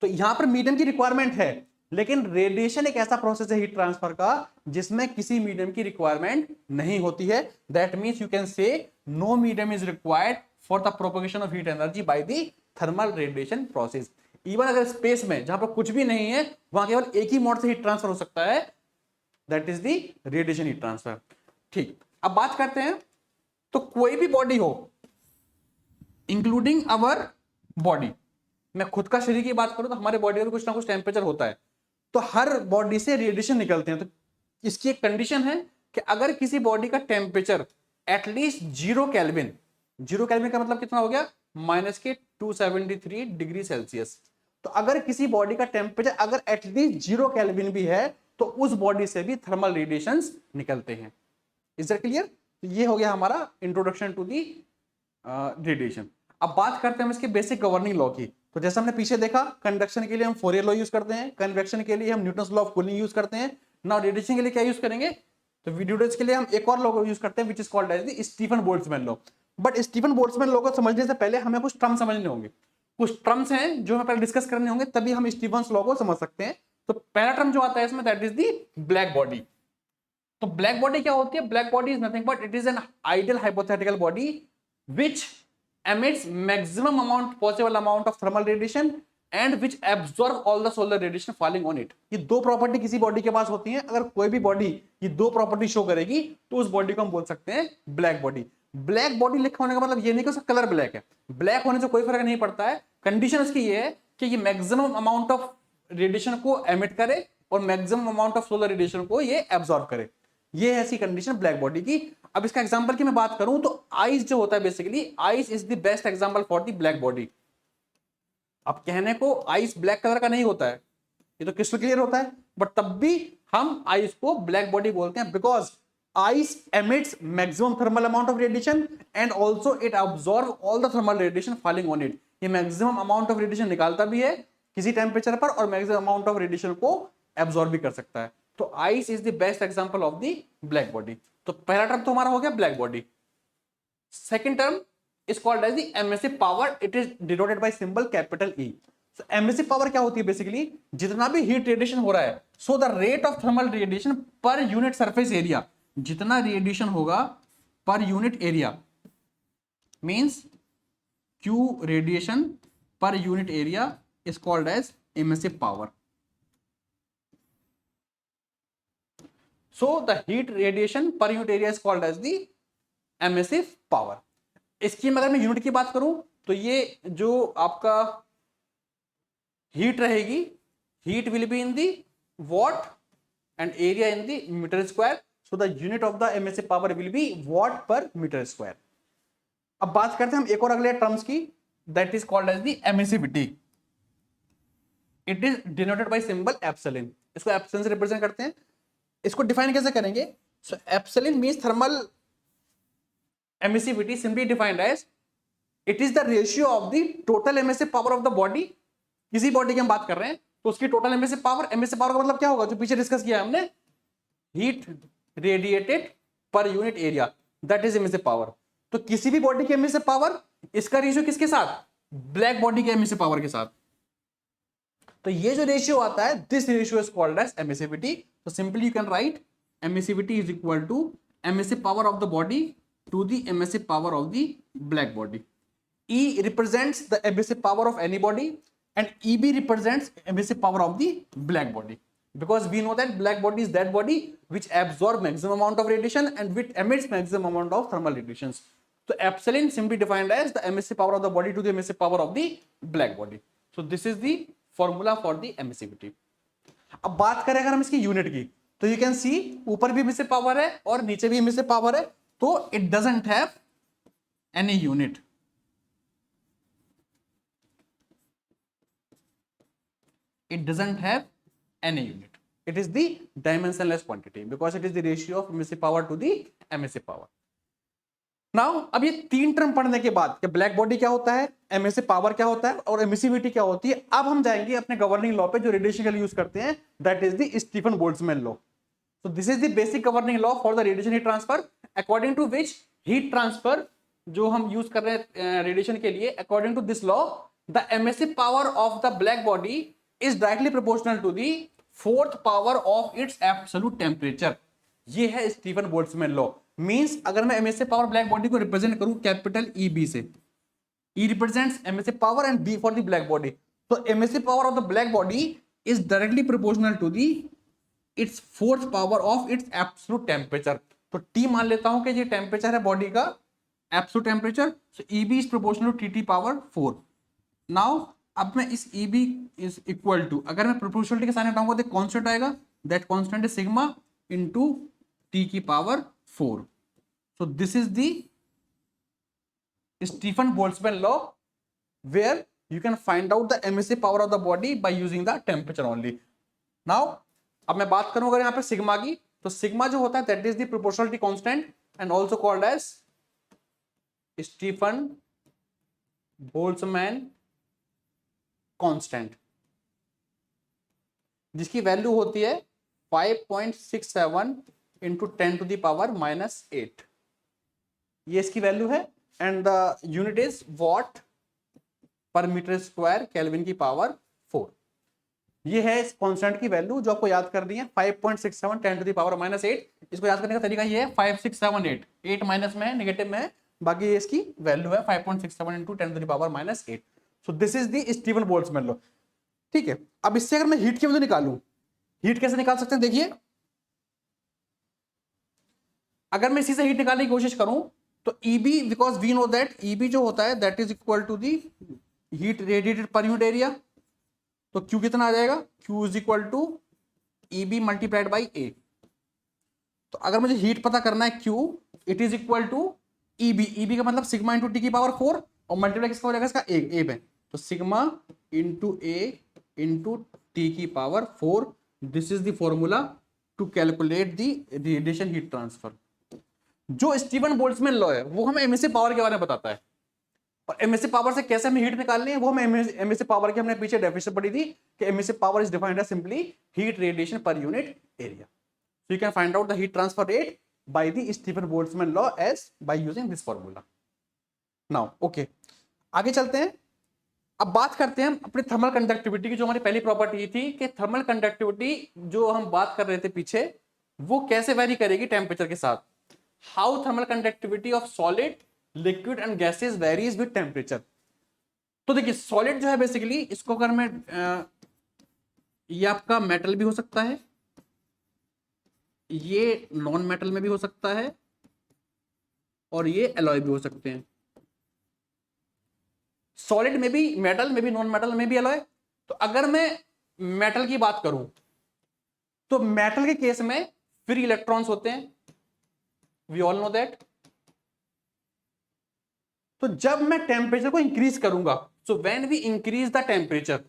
तो यहां पर मीडियम की रिक्वायरमेंट है, लेकिन रेडिएशन एक ऐसा प्रोसेस है हीट ट्रांसफर का जिसमें किसी मीडियम की रिक्वायरमेंट नहीं होती है। That means you can say no medium is required for the propagation of heat energy by the thermal radiation process. Even अगर स्पेस में जहां पर कुछ भी नहीं है, वहां केवल एक ही मोड से हीट ट्रांसफर हो सकता है, that is the radiation heat transfer. ठीक, अब बात करते हैं, तो कोई भी बॉडी हो, इंक्लूडिंग अवर बॉडी, मैं खुद का शरीर की बात करूं तो हमारे बॉडी में कुछ ना कुछ टेम्परेचर होता है, तो हर बॉडी से रेडिएशन निकलते हैं। तो इसकी एक कंडीशन है कि अगर किसी बॉडी का टेम्परेचर एटलीस्ट 0 केल्विन, 0 केल्विन का मतलब कितना हो गया, -273 डिग्री सेल्सियस। तो अगर किसी बॉडी का टेम्परेचर अगर एटलीस्ट 0 केल्विन भी है, तो उस बॉडी से भी थर्मल रेडिएशंस निकलते हैं। Is that clear? तो ये हो गया हमारा इंट्रोडक्शन टू दी रेडिएशन। अब बात करते हैं हम इसके बेसिक गवर्निंग लॉ की। तो जैसा हमने पीछे देखा, कंडक्शन के लिए हम फोरियर लॉ यूज करते हैं, कन्वेक्शन के लिए हम Newton's law of cooling use करते हैं। नाउ रेडिएशन के लिए क्या यूज करेंगे, तो रेडिएशन के लिए हम एक और लॉ यूज करते हैं which is called as the Stefan Boltzmann law. But Stefan Boltzmann law को समझने से पहले हमें कुछ टर्म समझने होंगे, कुछ टर्म्स हैं जो हमें पहले डिस्कस करने होंगे, तभी हम स्टीफन लॉ को समझ सकते हैं। तो पहला टर्म जो आता है इसमें, that is the black body. तो ब्लैक बॉडी क्या होती है, black body is nothing but it is an ideal hypothetical body which emits maximum amount possible amount of thermal radiation and which absorb all the solar radiation falling on it। ये दो property किसी body के पास होती हैं। अगर कोई भी body ये दो प्रॉपर्टी शो करेगी तो उस बॉडी को हम बोल सकते हैं ब्लैक बॉडी। ब्लैक बॉडी लिखा होने का मतलब ये नहीं कि उसका कलर ब्लैक है, ब्लैक होने से कोई फर्क नहीं पड़ता है। कंडीशन उसकी ये है कि ये मैक्सिमम अमाउंट ऑफ रेडिएशन को एमिट करे और maximum amount of solar radiation को ये एब्जॉर्ब करे। ये है ऐसी कंडीशन ब्लैक बॉडी की। अब इसका एग्जांपल की मैं बात करूं तो आइस जो होता है, basically ice is the best example for the black body. अब कहने को आइस ब्लैक कलर का नहीं होता है, ये तो क्रिस्टल क्लियर होता है, बट तब भी हम आइस को ब्लैक बॉडी बोलते हैं because ice emits maximum thermal amount of radiation and also it absorb all the thermal radiation falling on it. ये मैक्सिमम अमाउंट ऑफ रेडिएशन निकालता भी है किसी टेम्परेचर पर और मैक्सिमम अमाउंट ऑफ रेडिएशन को एब्सॉर्ब भी कर सकता है। तो ice is the best example of the black body. तो पहला टर्म तो हमारा हो गया black body. Second term is called as the emissive power, it is denoted by symbol capital E. So emissive power क्या होती है, बेसिकली जितना भी हीट रेडिएशन हो रहा है, so the rate of thermal radiation per unit surface area, जितना radiation होगा per unit area means Q radiation per unit area is called as emissive power. So the heat radiation per unit area is called as the emissive power। इसकी अगर मैं unit की बात करूं तो ये जो आपका हीट रहेगी, heat will be in the watt and area in the metre square. So the unit of the emissive power will be watt per metre square. अब बात करते हैं हम एक और अगले टर्म्स की, that is called as the emissivity. It is denoted by symbol epsilon. इसको एप्सिलॉन से रिप्रेजेंट करते हैं। इसको डिफाइन कैसे करेंगे, so epsilon means thermal emissivity, simply defined as it is the ratio of the total emissive power of the body. किसी body की हम बात कर रहे हैं तो उसकी total emissive power, emissive power का मतलब क्या होगा, जो पीछे डिस्कस किया हमने, heat radiated per unit area, that is emissive power. तो किसी भी बॉडी की एमिसिव पावर, इसका रेशियो किसके साथ, ब्लैक बॉडी के एमिसिव पावर के साथ। तो ये जो रेशियो आता है, this ratio is called as emissivity. So simply you can write emissivity is equal to emissive power of the body to the emissive power of the black body. E represents the emissive power of any body and EB represents emissive power of the black body, because we know that black body is that body which absorbs maximum amount of radiation and which emits maximum amount of thermal radiations. तो epsilon simply defined as the emissive power of the body to the emissive power of the black body. So this is the formula for the emissivity. अब बात करें अगर हम इसकी unit की, तो you can सी ऊपर भी एमिसिव पावर है और नीचे भी एमिसिव पावर है, तो it doesn't have any unit. It doesn't have any unit. It is the dimensionless quantity because it is the ratio of emissive power to the emissive power. Now, अब ये तीन term पढ़ने के बाद कि black body क्या होता है, एमिसिव पावर क्या होता है और एमिसिविटी क्या होती है, अब हम जाएंगे अपने गवर्निंग लॉ पे जो रेडिएशन के लिए यूज करते हैं, that is the Stefan Boltzmann law. So this is the basic governing law for the radiation heat transfer, according to which heat transfer जो हम यूज कर रहे हैं रेडिएशन के लिए, according to this law the emissive power of the black body is directly proportional to the fourth power of its absolute temperature। ये है Stephen Boltzmann law. Means अगर मैं एमिसिव पावर ब्लैक बॉडी को represent करूं capital E B से, E represents emissive power and B for the black body, तो emissive power of the black body is directly proportional to the its fourth power of its absolute temperature. तो T मान लेता हूं कि ये temperature है body का, absolute temperature, so E B is proportional to T T power 4। Now अब मैं इस E B is equal to, अगर मैं प्रोपोर्शनलिटी के साइन हटाऊंगा तो कांस्टेंट आएगा, that constant is sigma into T की power 4। So this is the Stefan Boltzmann law where you can find out the emissive power of the body by using the temperature only. Now अब मैं बात करूं अगर यहां पे sigma की, तो सिग्मा जो होता है that is the proportionality constant and also called as Stefan Boltzmann constant, जिसकी वैल्यू होती है 5.67 इंटू 10 टू द पावर -8। ये इसकी वैल्यू है and the unit is what per metre square kelvin की पावर 4। ये है इस कांस्टेंट की वैल्यू जो आपको याद करनी है, 5.67 10 टू द पावर -8। इसको याद करने का तरीका ये है 5678, 8 माइनस में है, नेगेटिव में है, बाकी ये इसकी वैल्यू है 5.67 into 10 to the power -8। So this is the Stefan Boltzmann law. ठीक है, अब इससे अगर मैं हीट की वैल्यू निकालूं, हीट कैसे निकाल सकते हैं, देखिए अगर मैं इसी से हीट निकालने की कोशिश करूं तो EB, because we know that EB जो होता है that is equal to the heat radiated per unit area, तो Q कितना आ जाएगा, Q is equal to EB multiplied by A। तो अगर मुझे हीट पता करना है Q, it is equal to EB का मतलब सिग्मा इंटू टी की पावर 4 और मल्टीप्लाई किसका हो जाएगा, इसका A पे, तो sigma into A into T की power 4। This is the formula to calculate the radiation heat transfer. जो स्टीफन बोल्ट्जमैन लॉ है वो हमें एमिसिव पावर के बारे में बताता है, और एमिसिव पावर से कैसे हमें हीट निकालनी है वो हमें एमिसिव पावर की हमने पीछे डेफिनेशन पढ़ी थी कि emissive power is defined as simply heat radiation per unit area. So you can find out the heat transfer rate by the Stefan Boltzmann law as by using this formula. Now okay, आगे चलते हैं। अब बात करते हैं अपने thermal conductivity की, जो हमारी पहली प्रॉपर्टी थी कि थर्मल कंडक्टिविटी जो हम बात कर रहे थे पीछे, वो कैसे वेरी करेगी टेम्परेचर के साथ। How thermal conductivity of solid, liquid and gases varies with temperature. तो देखिए सॉलिड जो है बेसिकली, इसको अगर मैं ये आपका मेटल भी हो सकता है, ये नॉन मेटल में भी हो सकता है, और ये एलॉय भी हो सकते हैं। सॉलिड में भी मेटल में भी, नॉन मेटल में भी एलॉय। तो अगर मैं मेटल की बात करूं तो मेटल के केस में फ्री इलेक्ट्रॉन्स होते हैं, वी ऑल नो दैट। तो जब मैं टेम्परेचर को इंक्रीज करूंगा, so when we increase the temperature,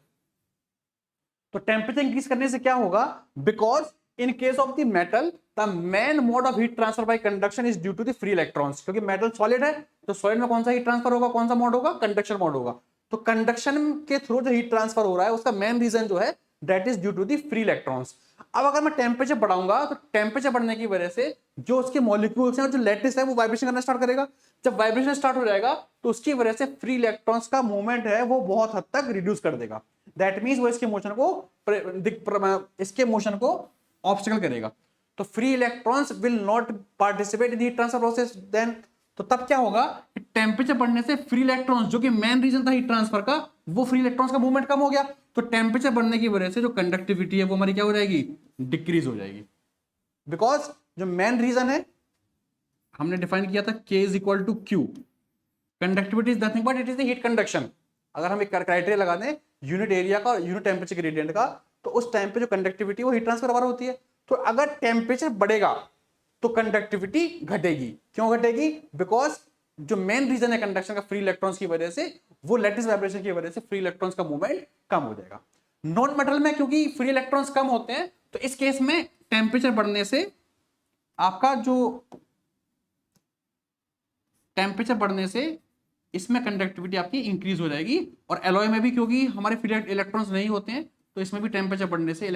तो टेम्परेचर इंक्रीज करने से क्या होगा, because in case of the metal the main mode of heat transfer by conduction is due to the free electrons. क्योंकि मेटल सॉलिड है तो solid में कौन सा हीट ट्रांसफर होगा, कौन सा मोड होगा, कंडक्शन मोड होगा। तो कंडक्शन के थ्रू जो हीट ट्रांसफर हो रहा है उसका मेन रीजन जो है that is due to the free electrons. अब अगर मैं टेम्परेचर बढ़ाऊंगा तो टेम्परेचर बढ़ने की वजह से जो उसके मॉलिक्यूल्स हैं और जो लैटिस है वो वाइब्रेशन करना स्टार्ट करेगा। जब वाइब्रेशन स्टार्ट हो जाएगा तो उसकी वजह से फ्री इलेक्ट्रॉन्स का मूवमेंट है वो बहुत हद तक रिड्यूस कर देगा। दैट मींस वो इसके मोशन को ऑब्स्टेकल करेगा। तो free electrons will not participate in heat transfer process. Then तो तब क्या होगा, टेम्परेचर बढ़ने से फ्री इलेक्ट्रॉन्स जो कि मेन रीजन था हीट ट्रांसफर का, वो फ्री इलेक्ट्रॉन्स का मूवमेंट कम हो गया। तो टेम्परेचर बढ़ने की वजह से जो कंडक्टिविटी है वो हमारी क्या हो जाएगी, डिक्रीज हो जाएगी। बिकॉज जो मेन रीजन है हमने डिफाइन किया था K is equal to Q. Conductivity is nothing but it is the heat conduction. अगर हम एक क्राइटेरिया लगा दें यूनिट एरिया का और यूनिट टेम्परेचर ग्रेडियंट का, तो उस टाइम पे जो कंडक्टिविटी वो हीट ट्रांसफर बराबर होती है। तो अगर टेम्परेचर बढ़ेगा तो कंडक्टिविटी घटेगी। क्यों घटेगी? बिकॉज जो मेन रीजन है कंडक्शन का फ्री इलेक्ट्रॉन्स की वजह से, वो लैटिस वाइब्रेशन की वजह से फ्री इलेक्ट्रॉन्स का मूवमेंट कम हो जाएगा। नॉन मेटल में क्योंकि फ्री इलेक्ट्रॉन्स कम होते हैं, तो इस केस में टेम्परेचर बढ़ने से आपका जो टेम्परेचर बढ़ने से इसमें कंडक्टिविटी आपकी इंक्रीज हो जाएगी। और एलॉय में भी क्योंकि हमारे फ्री इलेक्ट्रॉन्स नहीं होते हैं, तो इसमें भी टेम्परेचर बढ़ने से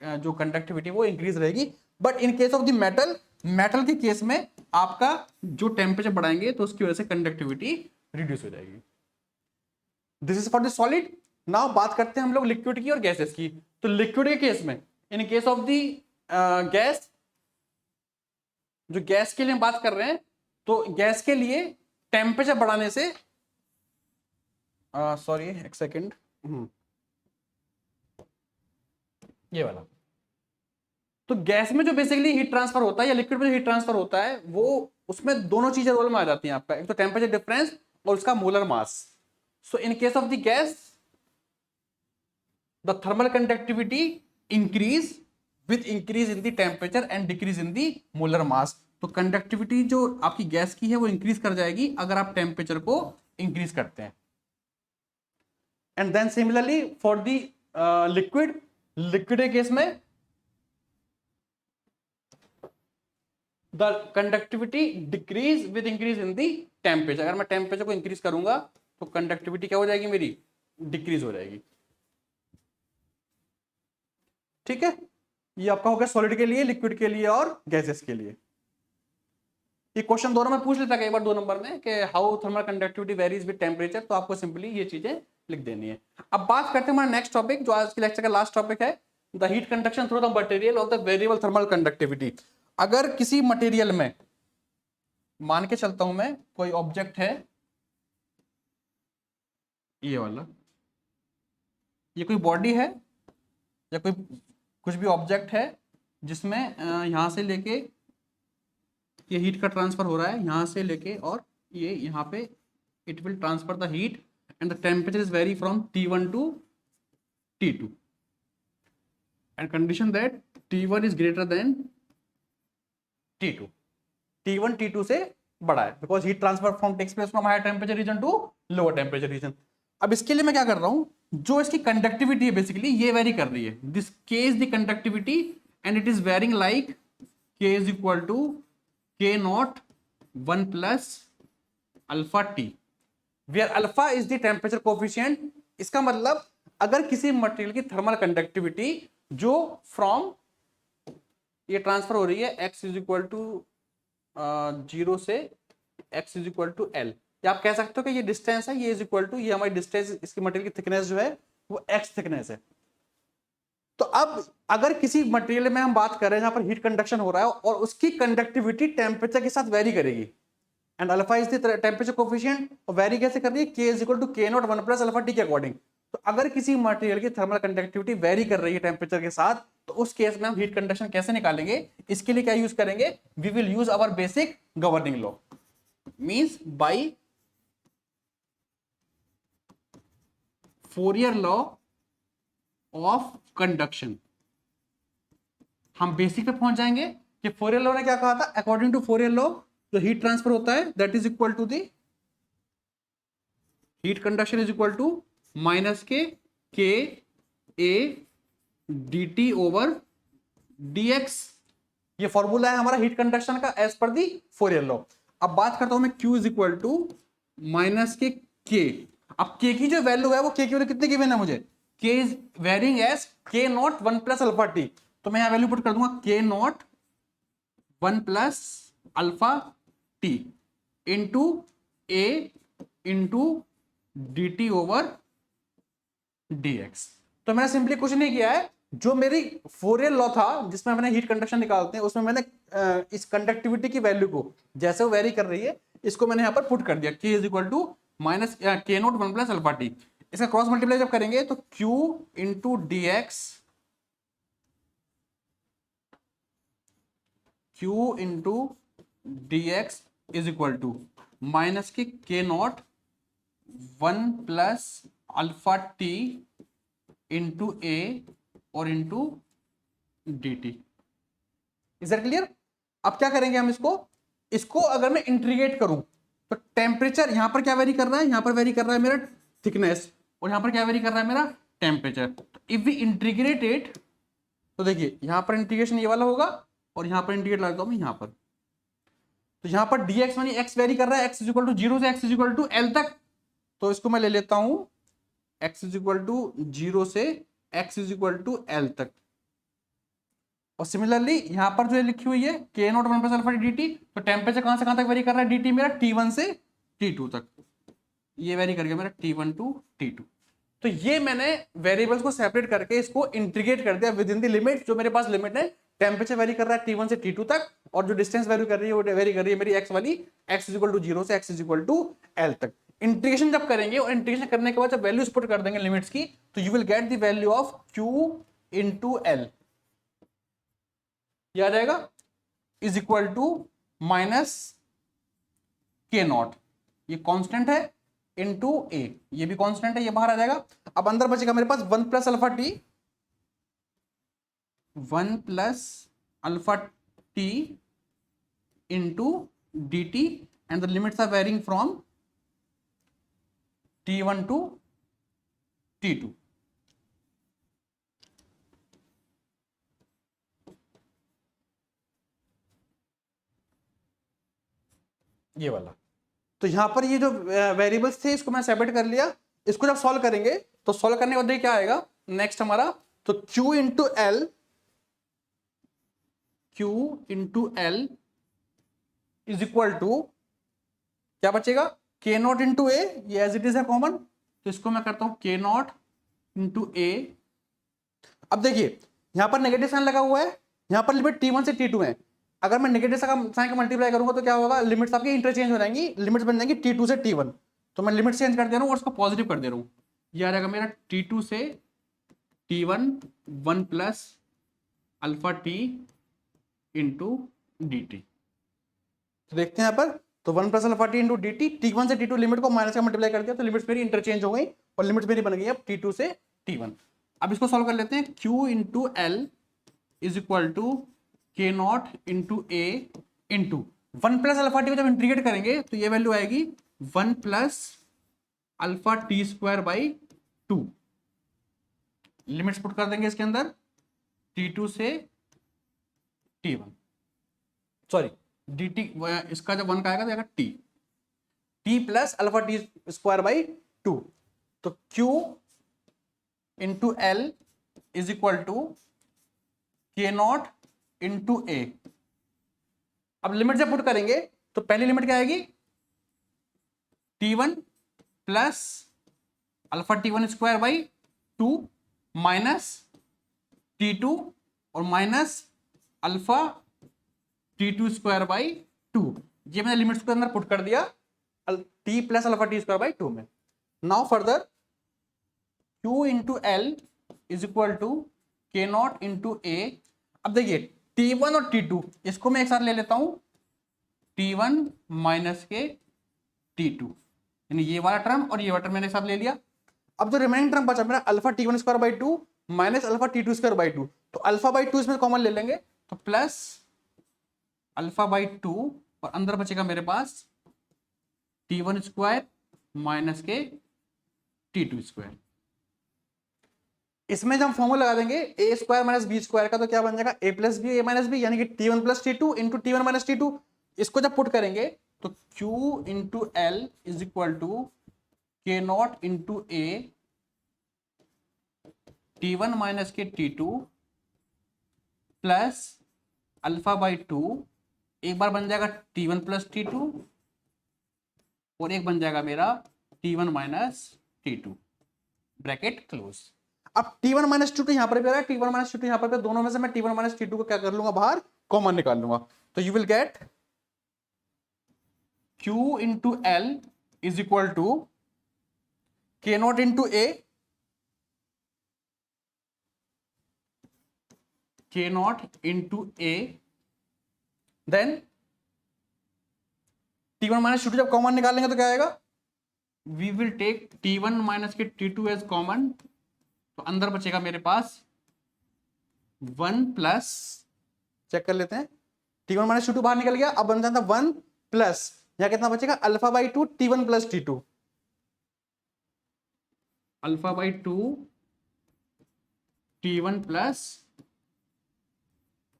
जो कंडक्टिविटी वो इंक्रीज रहेगी। But in case of the metal, metal के केस में आपका जो टेम्परेचर बढ़ाएंगे तो उसकी वजह से कंडक्टिविटी रिड्यूस हो जाएगी। This is for the solid. Now बात करते हैं हम लोग लिक्विड की और गैसेस की। तो लिक्विड के केस में, इन केस ऑफ द गैस, जो गैस के लिए हम बात कर रहे हैं, तो गैस के लिए टेम्परेचर बढ़ाने से, सॉरी एक सेकेंड, ये वाला। तो गैस में जो बेसिकली हीट ट्रांसफर होता है या लिक्विड में जो हीट ट्रांसफर होता है, वो उसमें दोनों चीजें रोल में आ जाती हैं आपका, एक तो टेम्परेचर डिफरेंस और उसका molar mass. So in case of the gas, the thermal conductivity increase with increase in the temperature and decrease in the molar mass. तो कंडक्टिविटी जो आपकी गैस की है वो इंक्रीज कर जाएगी अगर आप टेम्परेचर को इंक्रीज करते हैं। And then similarly for the liquid, liquid के केस में the conductivity decrease with increase in the temperature. अगर मैं टेम्परेचर को इंक्रीज करूंगा तो कंडक्टिविटी क्या हो जाएगी मेरी? डिक्रीज हो जाएगी। ठीक है, ये आपका हो गया सॉलिड के लिए, लिक्विड के लिए और गैसेस के लिए। ये क्वेश्चन दोनों में पूछ लेता है कई बार 2 नंबर में कि how thermal conductivity varies with temperature, तो आपको सिंपली ये चीजें लिख देनी है। अब बात करते हैं हमारा नेक्स्ट टॉपिक, जो आज के लेक्चर का लास्ट टॉपिक है, the heat conduction through the material of the variable thermal conductivity. अगर किसी मटेरियल में, मान के चलता हूं मैं, कोई ऑब्जेक्ट है ये वाला, ये कोई बॉडी है या कोई कुछ भी ऑब्जेक्ट है जिसमें यहां से लेके ये हीट का ट्रांसफर हो रहा है, यहां से लेके और ये यहां पे it will transfer the heat and the temperature is vary from T1 to T2 and condition that T1 is greater than T2। T1 T2 से बड़ा है because heat transfer from takes place from higher temperature region to lower temperature region. अब इसके लिए मैं क्या कर रहा हूं, जो इसकी कंडक्टिविटी है बेसिकली ये वेरी कर रही है। This K is the conductivity and it is varying like K is equal to K not 1 plus alpha T, where alpha is the temperature coefficient. इसका मतलब अगर किसी मटेरियल की थर्मल कंडक्टिविटी जो फ्रॉम ये ट्रांसफर हो रही है x इज इक्वल टू 0 से x is equal to L, या आप कह सकते हो कि ये डिस्टेंस है, ये इज इक्वल टू, ये हमारी डिस्टेंस, इसकी मटेरियल की थिकनेस जो है वो x थिकनेस है। तो अब अगर किसी मटेरियल में हम बात कर रहे हैं जहां पर हीट कंडक्शन हो रहा है और उसकी कंडक्टिविटी टेम्परेचर के साथ वेरी करेगी, and alpha is the temperature coefficient, और वेरी कैसे कर रही है? K is equal to K not 1 plus alpha T के अकॉर्डिंग। तो अगर किसी मटेरियल की थर्मल कंडक्टिविटी वेरी कर रही है टेम्परेचर के साथ, तो उस केस में हम हीट कंडक्शन कैसे निकालेंगे? इसके लिए क्या यूज करेंगे? We will use our basic governing law, means by Fourier law of conduction. हम बेसिक पे पहुंच जाएंगे कि फोरियर लॉ ने क्या कहा था। अकॉर्डिंग टू फोरियर लॉ, जो हीट ट्रांसफर होता है that is equal to the heat conduction is equal to minus K A D T over D X. ये फॉर्मूला है हमारा हीट कंडक्शन का as per the Fourier law. अब बात करता हूं मैं Q is equal to minus K. अब K की जो वैल्यू है वो K की वैल्यू कितने गिवन है मुझे? K is varying as K not 1 plus alpha T, तो मैं यहां वैल्यू पुट कर दूंगा K not 1 plus alpha T into A into D T over dx। तो मैंने सिंपली कुछ नहीं किया है, जो मेरी फोरियर लॉ था जिसमें मैंने हीट कंडक्शन निकालते हैं, उसमें मैंने इस कंडक्टिविटी की वैल्यू को जैसे वो वेरी कर रही है, इसको मैंने यहां पर पुट कर दिया K is equal to minus K not 1 plus alpha T. इसका क्रॉस मल्टीप्लाई जब करेंगे तो Q into D X, Q into dx is equal to minus K K naught 1 plus alpha T into A और into D T. Is that clear? अब क्या करेंगे हम इसको, इसको अगर मैं इंटीग्रेट करूं तो टेम्परेचर यहां पर क्या वेरी कर रहा है, यहां पर वेरी कर रहा है मेरा थिकनेस, और यहां पर क्या वेरी कर रहा है मेरा temperature. If we integrate it तो देखिए यहां पर इंटीग्रेशन ये वाला होगा और यहां पर इंटीग्रेट लगाता हूं मैं यहां पर, तो यहां पर dx मानी x वेरी कर रहा है, x इज इक्वल टू 0 से x is equal to l तक, तो इसको मैं ले लेता हूं x इज इक्वल टू 0 से x is equal to l तक। और सिमिलरली यहां पर जो है लिखी हुई है k not 1 plus alpha D T, तो टेम्परेचर कहां से कहां तक वेरी कर रहा है dt मेरा T1 से T2 तक, ये वेरी कर गया मेरा T1 टू T2। तो ये मैंने वेरिएबल्स को सेपरेट करके इसको इंटीग्रेट कर दिया विद इन द लिमिट, जो मेरे पास लिमिट है टेम्परेचर वेरी कर रहा है T1 से T2 तक, और जो डिस्टेंस वेरी कर रही है वो वेरी कर रही है मेरी x वाली, x इज इक्वल टू 0 से x is equal to l तक। इंटीग्रेशन जब करेंगे और इंटीग्रेशन करने के बाद जब वैल्यूज पुट कर देंगे लिमिट्स की, तो you will get the value of q into l, ये आ जाएगा इज इक्वल टू माइनस के नॉट, ये कांस्टेंट है, इनटू ए, ये भी कांस्टेंट है, ये बाहर आ जाएगा। अब अंदर बचेगा मेरे पास 1 plus alpha T, 1 plus alpha T into D T, and the limits are varying from T1 to T2। ये वाला, तो यहां पर ये जो वेरिएबल्स थे इसको मैं सेपरेट कर लिया। इसको जब सॉल्व करेंगे तो सॉल्व करने के बाद क्या आएगा नेक्स्ट हमारा, तो Q into L, Q into L is equal to क्या बचेगा, K नॉट इंटू ए, ये एज इट इज है कॉमन, तो इसको मैं करता हूं K नॉट इंटू ए। अब देखिए यहां पर नेगेटिव साइन लगा हुआ है, यहां पर लिमिट T1 से T2 है, अगर मैं नेगेटिव साइन का मल्टीप्लाई करूंगा तो क्या होगा, लिमिट्स आपकी इंटरचेंज हो जाएंगी, लिमिट्स बन जाएंगी T2 से T1, तो मैं लिमिट चेंज कर दे रहा हूं और उसको पॉजिटिव कर दे रहा हूं, ये आ जाएगा मेरा T2 से T1 1 plus alpha T into D T. तो देखते हैं यहाँ पर, तो 1 plus alpha T into D T, T1 से T2 लिमिट को माइनस का मल्टीप्लाई कर दिया तो लिमिट्स मेरी इंटरचेंज हो गई और लिमिट्स मेरी बन गई अब T2 से T1। अब इसको सॉल्व कर लेते हैं, Q into L is equal to K not into A into 1 plus alpha T को जब इंटीग्रेट करेंगे तो ये वैल्यू आएगी 1 plus alpha T square by 2, limits put कर देंगे इसके अंदर T2 से T1, सॉरी डी टी, इसका जब 1 का आएगा तो आएगा T plus alpha T square by 2, तो Q into L is equal to K not into A. अब लिमिट जब पुट करेंगे तो पहली लिमिट क्या आएगी, T1 plus alpha T1 square by 2 minus T2 और minus alpha T2 square by 2, ये मैंने लिमिट्स के अंदर पुट कर दिया T plus alpha T square by 2 में। Now further Q into L is equal to K not into A. अब देखिए T1 और T2 इसको मैं एक साथ ले लेता हूं, T1 माइनस के T2, यानी ये वाला टर्म और ये वाला टर्म मैंने एक साथ ले लिया। अब जो रिमेनिंग टर्म बचा मेरा alpha T1 square by 2 minus alpha T2 square by 2, तो अल्फा बाई 2 इसमें कॉमन ले लेंगे तो प्लस अल्फा बाई 2, और अंदर बचेगा मेरे पास T1 स्क्वायर माइनस के T2 स्क्वायर। इसमें जब हम फॉर्मूला लगा देंगे ए स्क्वायर माइनस बी स्क्वायर का, तो क्या बन जाएगा ए प्लस बी ए माइनस बी, यानी कि T1 plus T2 into T1 minus T2। इसको जब पुट करेंगे तो Q into L is equal to K not into A T1 minus के T2 प्लस अल्फा बाई 2, एक बार बन जाएगा T1 प्लस T2 और एक बन जाएगा मेरा T1 minus T2, bracket close. अब T1 माइनस T2 यहां पर भी आ रहा है, T1 माइनस T2 यहां पर भी, दोनों में से मैं T1 माइनस T2 को क्या कर लूंगा, बाहर कॉमन निकाल लूंगा, तो you will get Q into L is equal to K not into A, K not into A, then T1 minus T2 जब कॉमन निकालेंगे तो क्या आएगा, we will take T1 minus के T2 एज कॉमन, तो अंदर बचेगा मेरे पास 1 प्लस, चेक कर लेते हैं, T1 माइनस T2 बाहर निकल गया, अब बन जाता 1 प्लस, यहां कितना बचेगा alpha by 2 T1 plus T2, alpha by 2 T1 plus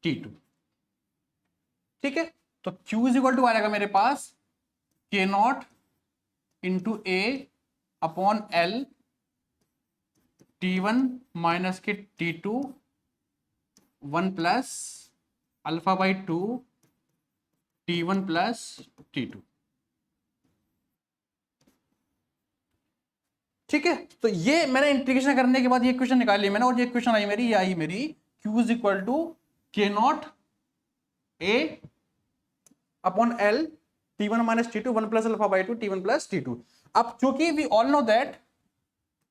T2। ठीक है, तो Q इज इक्वल टू आ जाएगा मेरे पास K नॉट इंटू ए अपॉन एल T1 माइनस के T2 1 plus alpha by 2 T1 plus T2। ठीक है, तो ये मैंने इंटीग्रेशन करने के बाद ये क्वेश्चन निकाली मैंने, और ये क्वेश्चन आई मेरी, ये आई मेरी Q is equal to K nought A upon L T1 minus T2 1 plus alpha by 2 T1 plus T2। अब क्योंकि we all know that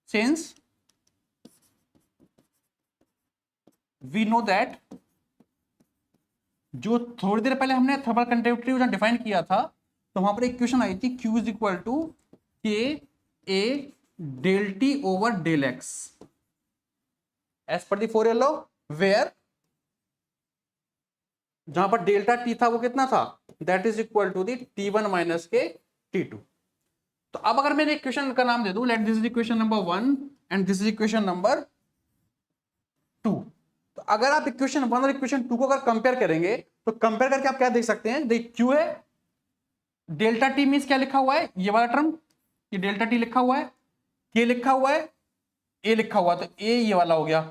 since we know that, जो थोड़ी देर पहले हमने थर्मल कंडक्टिविटी डिफाइन किया था, तो वहां पर एक क्वेश्चन आई थी Q is equal to K A del T over del X as per the Fourier law, where जहां पर डेल्टा टी था वो कितना था, that is equal to the T1 minus के T2। तो अब अगर मैंने इक्वेशन का नाम दे दूं, let this is equation number 1 and this is equation number 2, तो अगर आप इक्वेशन 1 और इक्वेशन 2 को अगर कंपेयर करेंगे, तो कंपेयर करके आप क्या देख सकते हैं, देख क्यू है, डेल्टा टी मींस क्या लिखा हुआ है, ये वाला टर्म, ये डेल्टा टी लिखा हुआ है, के लिखा हुआ है, ए लिखा हुआ है, तो ए ये वाला हो गया।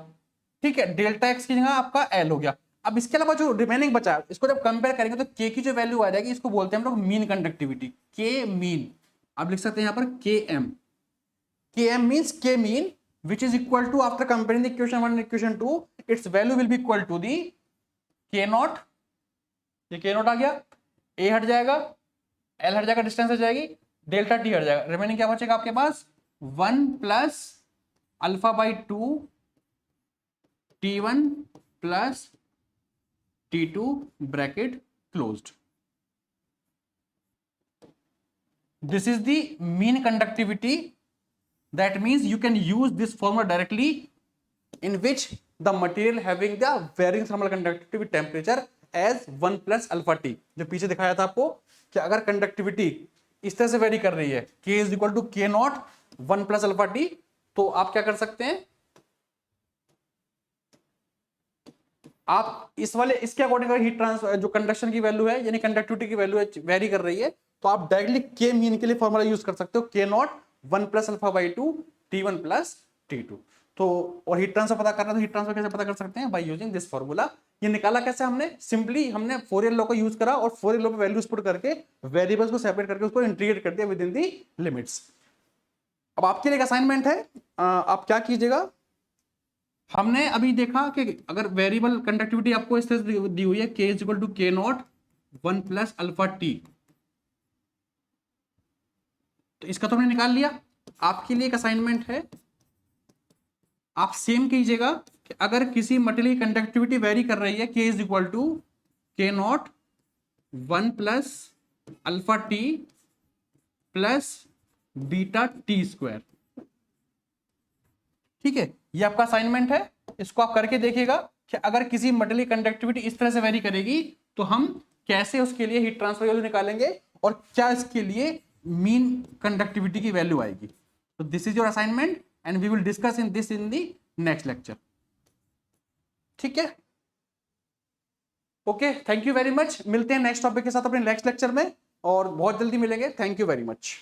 ठीक है, डेल्टा एक्स की जगह आपका एल हो गया। अब इसके अलावा जो रिमेनिंग बचा, इसको जब कंपेयर करेंगे तो के की जो वैल्यू आ जाएगी, इसको बोलते हैं हम लोग मीन कंडक्टिविटी, के मीन। आप लिख सकते हैं यहाँ पर के एम, के एम मीन्स के mean which is equal to, after comparing the equation 1 and equation 2, its value will be equal to the k naught, ये k naught आ गया, a हट जाएगा, l हट जाएगा, डिस्टेंस हट जाएगी, डेल्टा t हट जाएगा, रिमेनिंग क्या बचेगा आपके पास 1 plus alpha by 2 T1 plus T2 bracket closed. This is the mean conductivity. That means you can use this formula directly, in which the material having the varying thermal conductivity with temperature as 1 plus alpha t, जो पीछे दिखाया था आपको कि अगर conductivity इस तरह से वेरी कर रही है, k is equal to K naught 1 plus alpha T, तो आप क्या कर सकते हैं, आप इस वाले इसके अकॉर्डिंग अगर हीट ट्रांसफर जो कंडक्शन की वैल्यू है यानी कंडक्टिविटी की वैल्यू है वेरी कर रही है, तो आप डायरेक्टली के मीन के लिए फॉर्मूला यूज कर सकते हो, के naught 1 plus alpha by 2 T1 plus T2। तो और हीट ट्रांसफर पता करना, तो हीट ट्रांसफर कैसे पता कर सकते हैं, बाय यूजिंग दिस फॉर्मूला। ये निकाला कैसे हमने, सिंपली हमने फोरियर लॉ का यूज करा और फोरियर लॉ पे वैल्यूज पुट करके वेरिएबल्स को सेपरेट करके उसको इंटीग्रेट कर दिया विद इन दी लिमिट्स। अब आपके लिए एक असाइनमेंट है, आप क्या कीजिएगा, हमने अभी देखा कि अगर वेरिएबल कंडक्टिविटी आपको इस तरह से दी हुई है, k is equal to K naught 1 plus alpha T, तो इसका तो हमने निकाल लिया। आपके लिए एक असाइनमेंट है, आप सेम कीजिएगा कि अगर किसी मटेरियल की कंडक्टिविटी वेरी कर रही है, k is equal to K naught 1 plus alpha T plus beta T square. ठीक है, ये आपका असाइनमेंट है, इसको आप करके देखिएगा कि अगर किसी मटेरियल की कंडक्टिविटी इस तरह से वेरी करेगी तो हम कैसे उसके लिए हीट ट्रांसफर वैल्यू निकालेंगे और क्या इसके लिए मीन कंडक्टिविटी की वैल्यू आएगी। तो this is your assignment and we will discuss in this in the next lecture. ठीक है, okay, thank you very much. मिलते हैं नेक्स्ट टॉपिक के साथ अपने नेक्स्ट लेक्चर में और बहुत जल्दी मिलेंगे। Thank you very much.